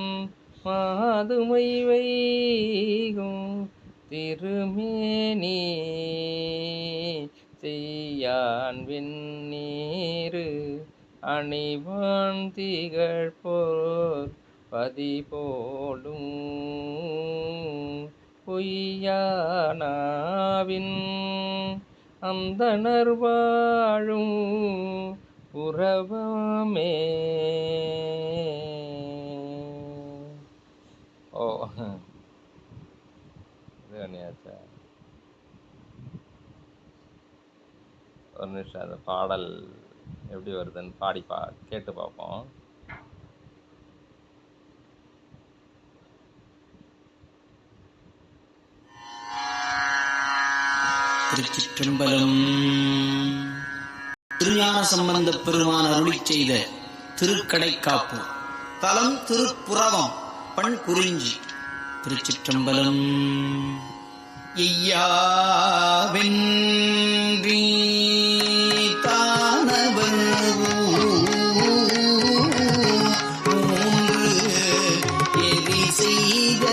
மாதுமை வைகும் திருமேனி செய்யான் வெண்ணீரு அணிவான் திகழ் போர் பதி போலும் பொய்யானாவின் அந்தணர் வாழும் புறவமே. ஓ, ஒரு நிமிஷம் அந்த பாடல் எப்படி வருதுன்னு கேட்டு பார்ப்போம். திருச்சிற்றம்பலம். திருஞான சம்பந்தப் பெருமான் அருளிச் செய்த திருக்கடைக்காப்பு. தலம் திருப்புறவம். பண் குறிஞ்சி. திருச்சிற்றம்பலம். எய்யாவென்றி தானவன் 3 எரி செய்த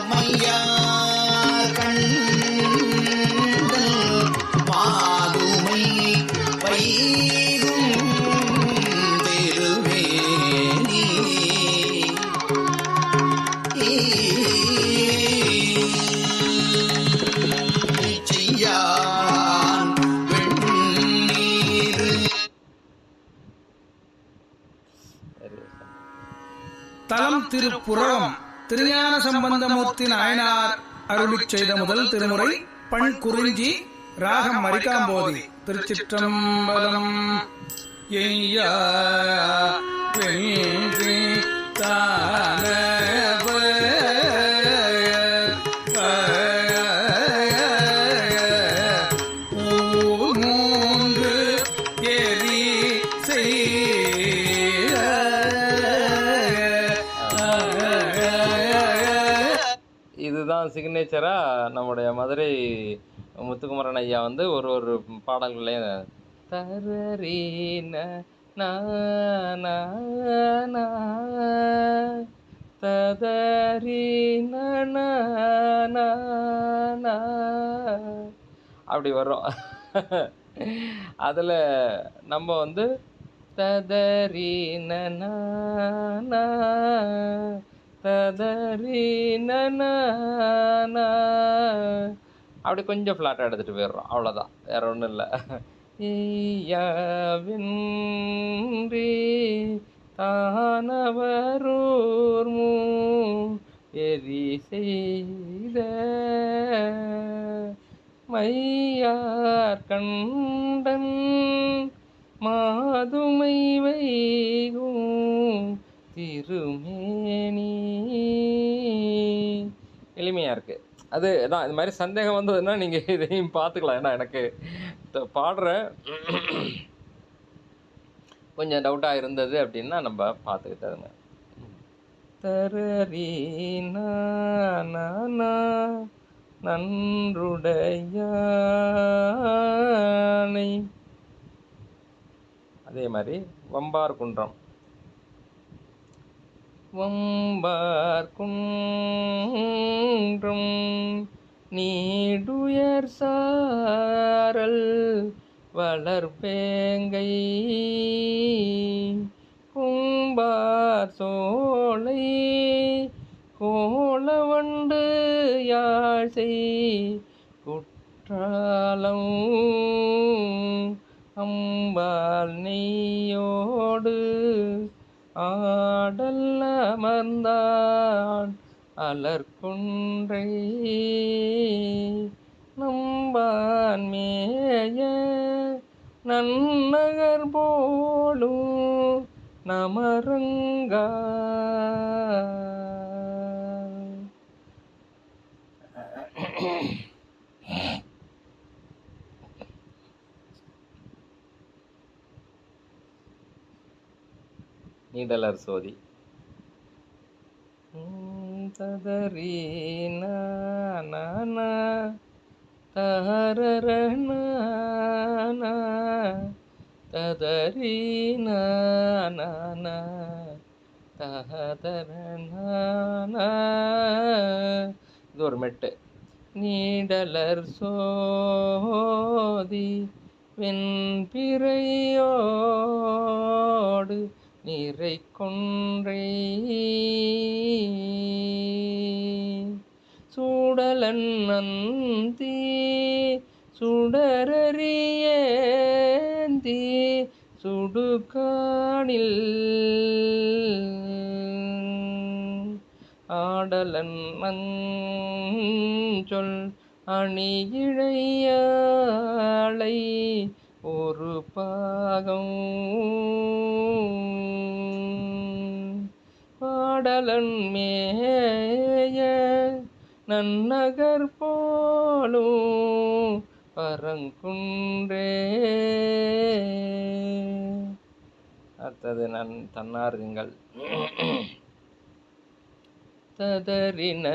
மையார் கண் தலம் திருப்புறவம். திருஞான சம்பந்தமூர்த்தி நாயனார் அருளிச் செய்த முதல் திருமுறை பண் குறிஞ்சி, ராகம் மரிக்காம்போதி. திருச்சிற்றம்பலம். எய்யா வென்றி தானவ மூன்று எரி இதுதான் சிக்னேச்சராக நம்முடைய மதுரை முத்துக்குமரன் ஐயா வந்து ஒரு ஒரு பாடல்கள்லையும் தரீன ததரீன அப்படி வரும். அதில் நம்ம வந்து ததரீன ததரீன அப்படி கொஞ்சம் ஃப்ளாட்டாக எடுத்துகிட்டு போயிடுறோம். அவ்வளோதான், வேற ஒன்றும் இல்லை. ஈயாவின்றி தானவரூர் எரி செய்த மையார் கண்டன் மாதுமை வைகும் திருமேனி. எளிமையாக இருக்குது. அது தான் இது மாதிரி சந்தேகம் வந்ததுன்னா நீங்கள் இதையும் பார்த்துக்கலாம். ஏன்னா எனக்கு பாடுற கொஞ்சம் டவுட்டாக இருந்தது அப்படின்னா நம்ம பார்த்துக்கிட்டதுங்க. தரீனா நன்றுடையானை. அதே மாதிரி வம்பார் குன்றம். வம்பார் குன்றம் நீடுயர் சாரல் வளர்பேங்கை கும்பார் சோலை கோலவண்டு யாழ்சை குற்றாலம் அம்பால் நெய்யோடு ஆடல் அமர்ந்தான் அலர்கொன்றை நம்பான் மேய நன்னகர் போலும் நமரங்கா. நீடலர் சோதி. ததரீன தரரண ததரீன ததரண. இது ஒரு மெட்டு. நீடலர் சோதி வெண்பிறையோடு நிறை கொன்றை சூடலன் நந்தி சுடரறியேந்தி சுடுகாணில் ஆடலன் மஞ்சொல் அணியிழையாளை ஒரு பாகம் பாடலன் மேய நன்னகர் போலும் பரங்குன்றே. அடுத்தது தன்னார்கங்கள். ததறின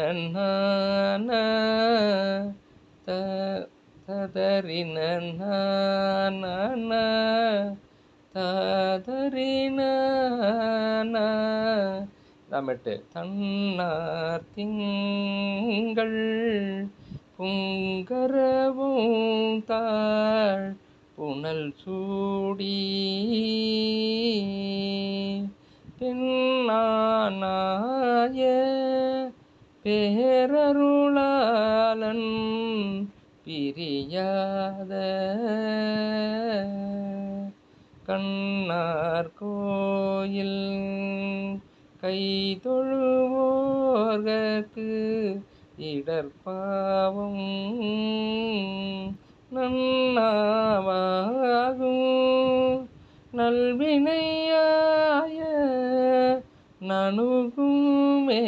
ததறின ததறின தமிட்டு. தன்னார் திங்கள் புங்கரவும் தாழ் புனல் சூடி பெண்ணானாய பேரருளாளன் பிரியாத கண்ணார் கோயில் கை தொழுவோர்கட்கு இடர்பாவம் நன்னாவாகும் நல்வினையாய நணுகுமே.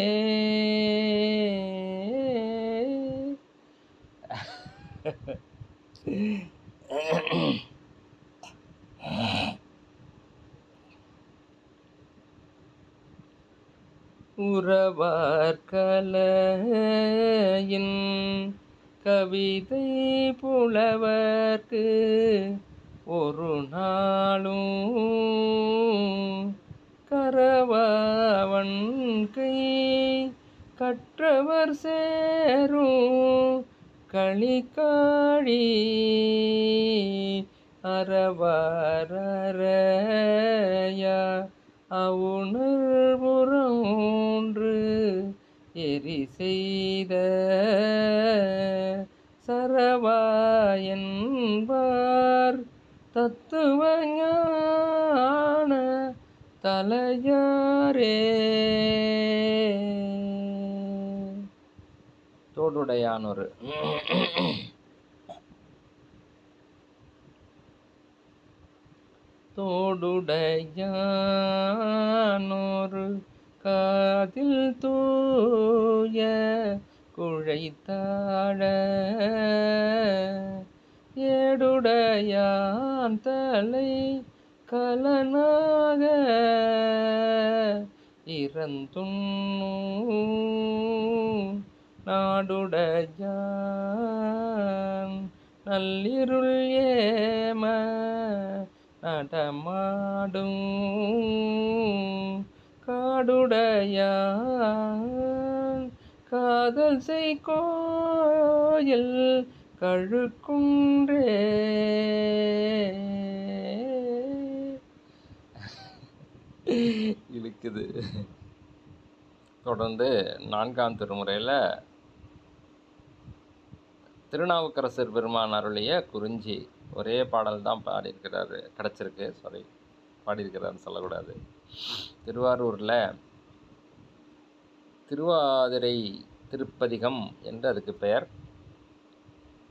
உறவார்கலையின் கவிதை புலவர்க்கு ஒரு நாளும் கரவாவன் கை கற்றவர் சேரும் களிக்காழி அறவாரறையா அவுணர்வுறொன்று எரி செய்த சரவாயன்பார் தத்துவ ஞான தலையாரே. தோடுடையானொரு தோடுடையானொரு காதில் தூய குழைத்தாழ ஏடுடையான் தலை கலனாக இறந்துண்ணும் நாடுடையான் நள்ளிருள் ஏம நடமாடும் காடுடையான் காதல் செய்கோயில் கழுக்குன்றே. இழுக்குது. தொடர்ந்து 4ஆம் திருமுறையில் திருநாவுக்கரசர் பெருமான் அருளிய குறிஞ்சி ஒரே பாடல் தான் பாடியிருக்கிறாரு, கிடச்சிருக்கு. பாடியிருக்கிறாருன்னு சொல்லக்கூடாது. திருவாரூரில் திருவாதிரை திருப்பதிகம் என்று அதுக்கு பெயர்.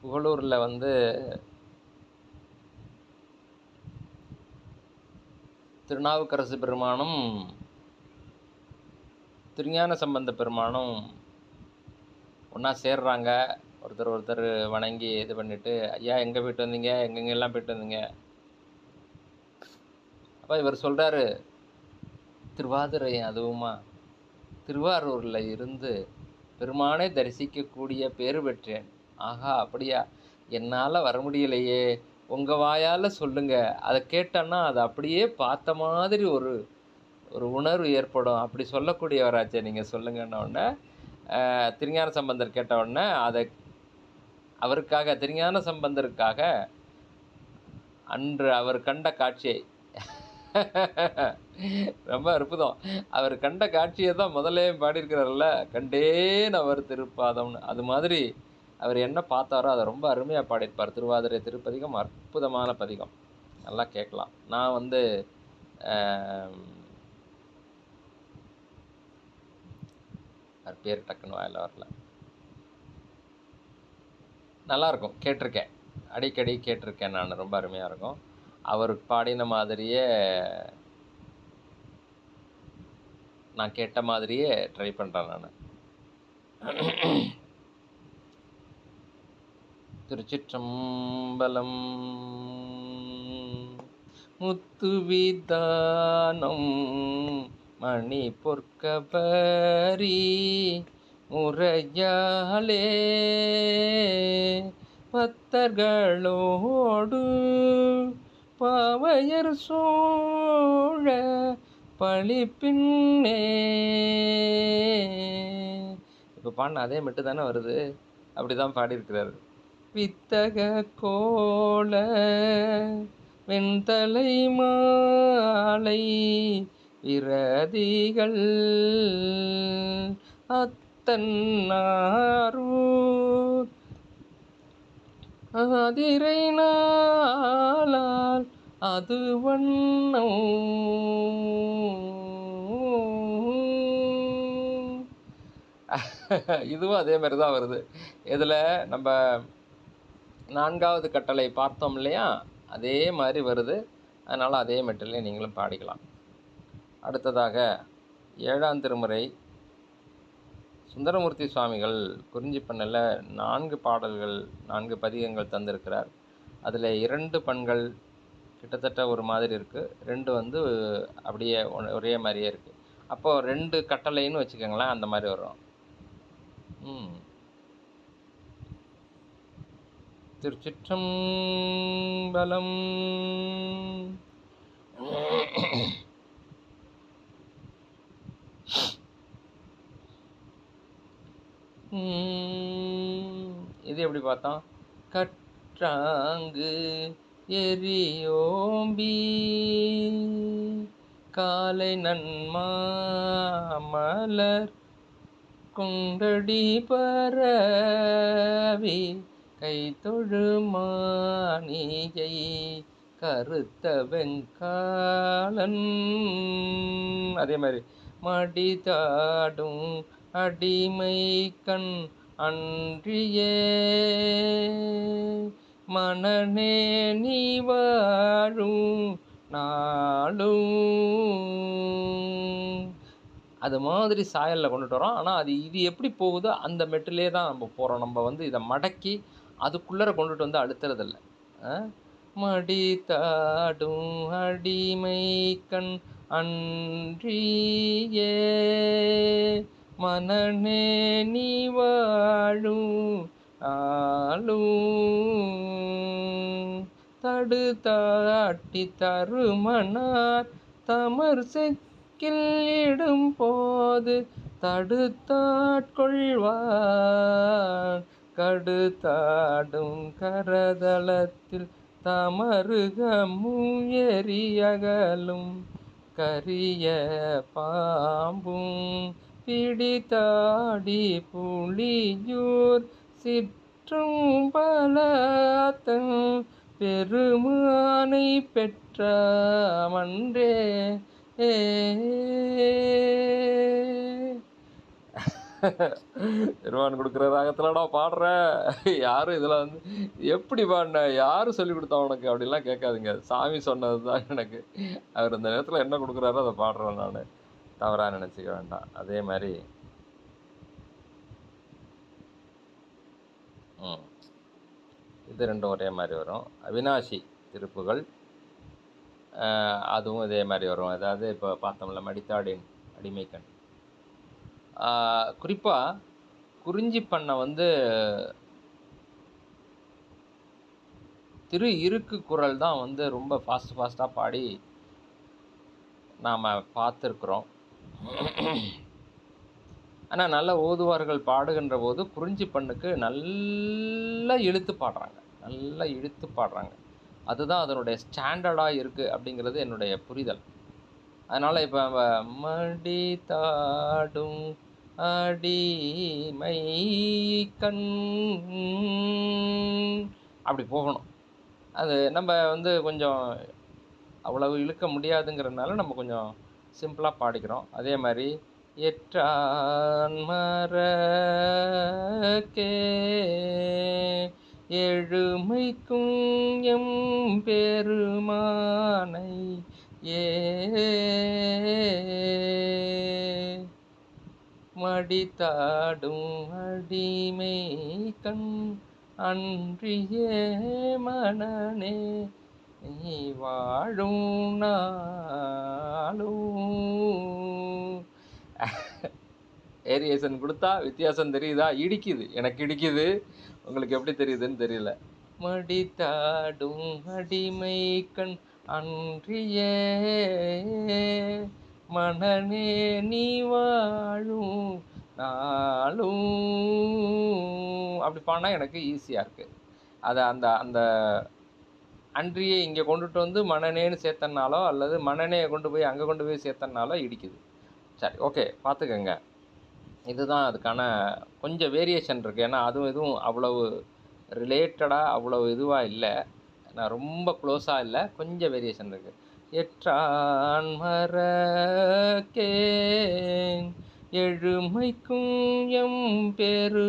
புகழூரில் திருநாவுக்கரசு பெருமானும் திருஞான சம்பந்த பெருமானும் ஒன்றா சேர்றாங்க. ஒருத்தர் வணங்கி இது பண்ணிவிட்டு, ஐயா எங்கே போய்ட்டு வந்தீங்க, எங்கெங்கெல்லாம் போய்ட்டு வந்தீங்க. அப்போ இவர் சொல்கிறாரு, திருவாதிரை அதுவுமா திருவாரூரில் இருந்து பெருமானை தரிசிக்கக்கூடிய பேறு பெற்றேன். ஆஹா, அப்படியா, என்னால் வர முடியலையே, உங்கள் வாயால் சொல்லுங்கள், அதை கேட்டோன்னா அது அப்படியே பார்த்த மாதிரி ஒரு உணர்வு ஏற்படும், அப்படி சொல்லக்கூடியவராச்சே நீங்கள் சொல்லுங்கன்ன உடனே திருஞான சம்பந்தர் கேட்ட உடனே அதை அவருக்காக, திருஞான சம்பந்தருக்காக அன்று அவர் கண்ட காட்சியை ரொம்ப அற்புதம். அவர் கண்ட காட்சியை தான் முதலே பாடியிருக்கிறார்ல, கண்டேன் அவர் திருப்பாதம்னு. அது மாதிரி அவர் என்ன பார்த்தாரோ அதை ரொம்ப அருமையாக பாடியிருப்பார். திருவாதிரை திருப்பதிகம் அற்புதமான பதிகம், நல்லா கேட்கலாம். நான் அவர் பேர் டக்குன்னு வாயில் வரல. நல்லாயிருக்கும், கேட்டிருக்கேன், அடிக்கடி கேட்டிருக்கேன் நான், ரொம்ப அருமையாக இருக்கும். அவர் பாடின மாதிரியே, நான் கேட்ட மாதிரியே ட்ரை பண்ணுறேன் நான். திருச்சிற்றம்பலம். முத்துவிதானம் மணி பொற்கபரி முறையாலே பத்தர்களோடு பாவையர் சோழ பழிப்பின்னே. இப்போ பாடின அதே மட்டும் தானே வருது, அப்படி தான் பாடியிருக்கிறாரு. வித்தக கோல வெண்தலை மாலை விரதிகள் அத்தன்னாரூர் அதிரை நாளால் அது வண்ணம் இதுவும் அதே மாதிரி தான் வருது. இதில் நம்ம 4வது கட்டளை பார்த்தோம் இல்லையா? அதே மாதிரி வருது. அதனால் அதே மெட்டிலே நீங்களும் பாடிக்கலாம். அடுத்ததாக 7ஆம் திருமுறை சுந்தரமூர்த்தி சுவாமிகள் குறிஞ்சி பண்ணல 4 பாடல்கள் 4 பதிகங்கள் தந்திருக்கிறார். அதில் 2 பண்கள் கிட்டத்தட்ட ஒரு மாதிரி இருக்குது, 2 வந்து அப்படியே ஒரே மாதிரியே இருக்குது. அப்போது 2 கட்டளைன்னு வச்சுக்கோங்களேன், அந்த மாதிரி வரும். திருச்சிற்றம்பலம். இது எப்படி பார்த்தோம்? கற்றாங்கு எரியோம்பி காலை நன்மாமலர் குண்டடி பரவி கைதொழு மாணியை கருத்த வெங்காலன். அதே மாதிரி மடிதாடும் அடிமை கண் அன்றியே மனநே நீ வாழும் நாளும். அது மாதிரி சாயலில் கொண்டுட்டு வரோம். ஆனால் இது எப்படி போகுதோ அந்த மெட்டிலே தான் நம்ம போகிறோம். நம்ம வந்து இதை மடக்கி அதுக்குள்ளே கொண்டுட்டு வந்து அழுத்துறதில்ல. மடிதாடும் அடிமை கண் அன்றியே மனநே நீ வாழும் நாளும். தடுத்தாட்டி தருமனார் தமர் செக்கில் இடும் போது தடுத்தாட்கொள்வார் கடுத்தாடும் கரதளத்தில் தமருக முயறியகலும் கரிய பாம்பும் பிடித்தாடி புலியூர் சிற்றும் பலத்தன் பெருமானை பெற்ற மன்றே. பெருமான் கொடுக்குற ராகத்துலடா பாடுற, யாரும் இதில் வந்து எப்படி பாடின, யாரும் சொல்லி கொடுத்தா உனக்கு அப்படிலாம் கேட்காதுங்க. சாமி சொன்னது தான் எனக்கு. அவர் இந்த நேரத்தில் என்ன கொடுக்குறாரோ அதை பாடுறேன் நான், தவறாக நினச்சிக்க வேண்டாம். அதே மாதிரி இது 2 ஒரே மாதிரி வரும். அவினாசி திருப்புகள் அதுவும் இதே மாதிரி வரும். அதாவது இப்போ பார்த்தோம்ல மடித்தாடின் அடிமைக்கண். குறிப்பாக குறிஞ்சி பண்ணை வந்து திரு இருக்கு குரல் தான் வந்து ரொம்ப ஃபாஸ்ட்டாக பாடி நாம் பார்த்துருக்குறோம். ஆனால் நல்ல ஓதுவார்கள் பாடுகின்ற போது குறிஞ்சி பண்ணுக்கு நல்லா இழுத்து பாடுறாங்க. அதுதான் அதனுடைய ஸ்டாண்டர்டாக இருக்குது அப்படிங்கிறது என்னுடைய புரிதல். அதனால் இப்போ மடி தாடும் அடிமை கண் அப்படி போகணும். அது நம்ம வந்து கொஞ்சம் அவ்வளவு இழுக்க முடியாதுங்கிறதுனால நம்ம கொஞ்சம் சிம்பிளாக பாடிக்கிறோம். அதே மாதிரி எற்றான் மரக்கே எழுமைக்கும் எம் பெருமானை மடித்தாடும் அடிமை கண் அன்றியே மனநே நீ வாழும் நாளும். ஏரியேஷன் கொடுத்தா வித்தியாசம் தெரியுதா? இடிக்குது, எனக்கு இடிக்குது, உங்களுக்கு எப்படி தெரியுதுன்னு தெரியல. மடித்தாடும் அடிமை கண் அன்றியே மனநே நீ வாழும் நாளும். அப்படி பாடினா எனக்கு ஈஸியாக இருக்குது. அதை அந்த அந்த அன்றியே இங்கே கொண்டுட்டு வந்து மனநேன்னு சேர்த்தனாலோ அல்லது மனநேயை கொண்டு போய் அங்கே கொண்டு போய் சேர்த்தனாலோ இடிக்குது. சரி, ஓகே, பார்த்துக்கங்க. இதுதான் அதுக்கான கொஞ்சம் வேரியேஷன் இருக்குது. ஏன்னா அதுவும் இதுவும் அவ்வளவு ரிலேட்டடாக அவ்வளவு இதுவாக இல்லை, நான் ரொம்ப க்ளோஸாக இல்லை, கொஞ்சம் வேரியேஷன் இருக்குது. எற்றான் மரக்கே எழுமைக்கும் எம் பெருமானையே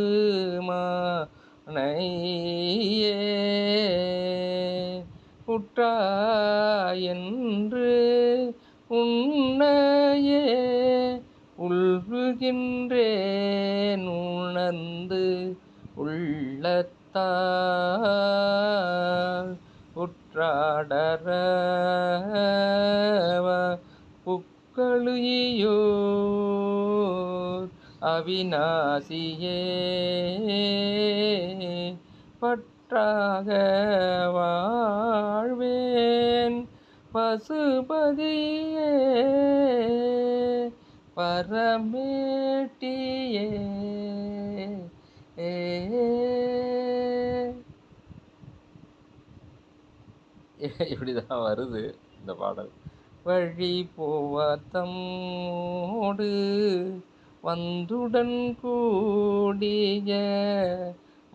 உற்றாயென்று உன்னையே உள்குகின்றேன் உணர்ந்து உள்ளத்தால் உற்றாடரவ புக்களியோர் அவிநாசியே பற்றாக வாழ்வேன் பசுபதியே பரமேட்டியே இப்படிதான் வருது இந்த பாடல். வழி போவத்தம்மோடு வந்துடன் கூடிய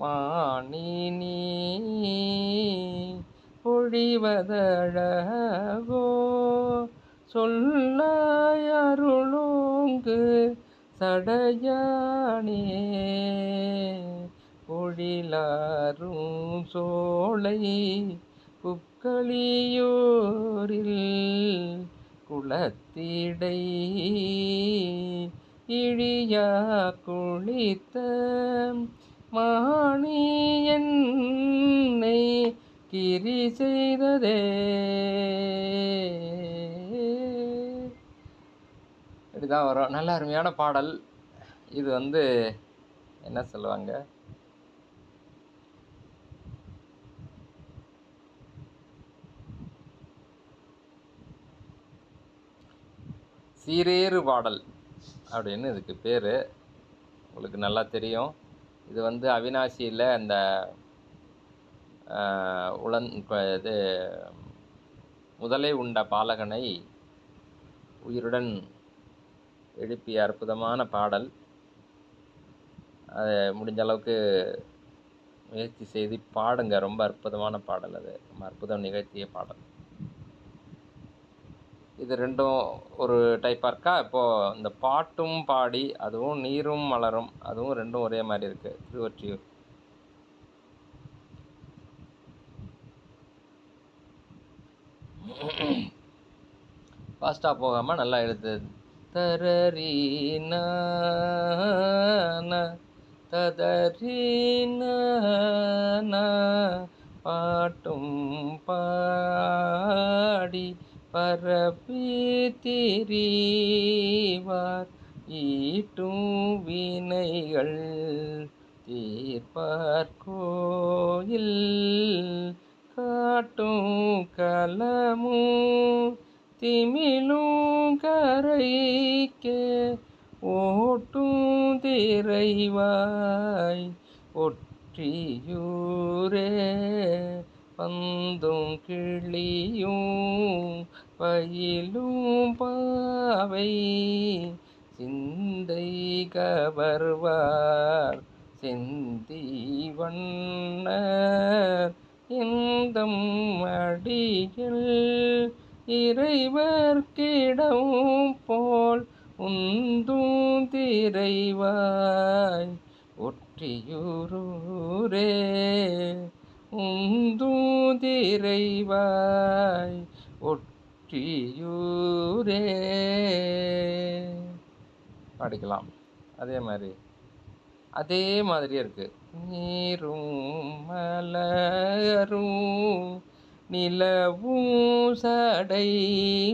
மாணினி பொழிவதழகோ சொல்லாயருளோங்கு சடையானே பொழிலாரும் சோலை புக்களியோரில் குளத்திடை இழியா குளித்த மாணி என்னை கிரி செய்ததே. இப்படிதான் வரும். நல்ல அருமையான பாடல். இது என்ன சொல்லுவாங்க, சீரேறு பாடல் அப்படின்னு இதுக்கு பேர். உங்களுக்கு நல்லா தெரியும். இது அவிநாசியில் அந்த இது முதலை உண்ட பாலகனை உயிருடன் எழுப்பிய அற்புதமான பாடல். அதை முடிஞ்ச அளவுக்கு முயற்சி செய்து பாடுங்க. ரொம்ப அற்புதமான பாடல். அது ரொம்ப அற்புதம் நிகழ்த்திய பாடல். இது ரெண்டும் ஒரு டைப்பாக இருக்கா. இப்போது இந்த பாட்டும் பாடி அதுவும் நீரும் மலரும் அதுவும் ரெண்டும் ஒரே மாதிரி இருக்குது. திருவொற்றியூர். ஃபாஸ்ட்டாக போகாமல் நல்லா எழுது. தரீன ததரீன பாட்டும் பாடி பரப்பி திரிவார் ஈட்டும் வினைகள் தீர்ப்பார் கோயில் காட்டும் கலமும் திமிழும் கரைக்கே ஓட்டும் திரைவாய் ஒற்றியூரே பந்தும் கிளியும் பயிலும் பாவை சிந்தை கவர்வார் செந்தீவண்ணர் இந்தம் அடிகள் இறைவர்க்கிடம் போல் உந்தும் திரைவாய் ஒற்றியூரே உந்தும் திரைவாய் ஒற்றியூரே பாடிக்கலாம். அதே மாதிரியே இருக்கு. நீரும் மலரும் நிலவும் சடை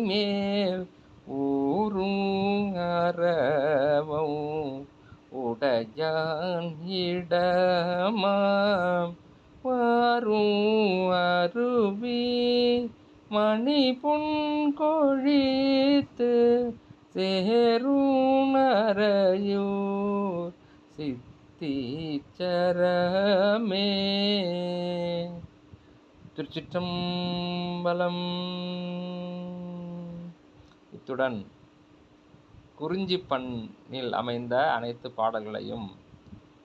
மேல் ஊரும் அரவம் உடையான் இடமாம் வாரும் அருவி மணி பொன்கொழித்து சேரும் நரையூர் சித்தீச்சரமே. திருச்சிற்றம்பலம். இத்துடன் குறிஞ்சி பண்ணில் அமைந்த அனைத்து பாடல்களையும்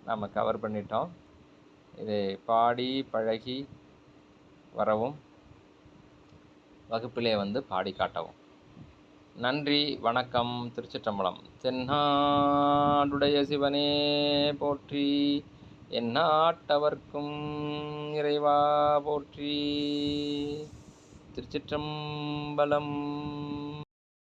நாம் கவர் பண்ணிட்டோம். இதை பாடி பழகி வரவும், வகுப்பிலே பாடி காட்டவும். நன்றி, வணக்கம். திருச்சிற்றம்பலம். தென்னாடுடைய சிவனே போற்றி, எந்நாட்டவர்க்கும் இறைவா போற்றி. திருச்சிற்றம்பலம்.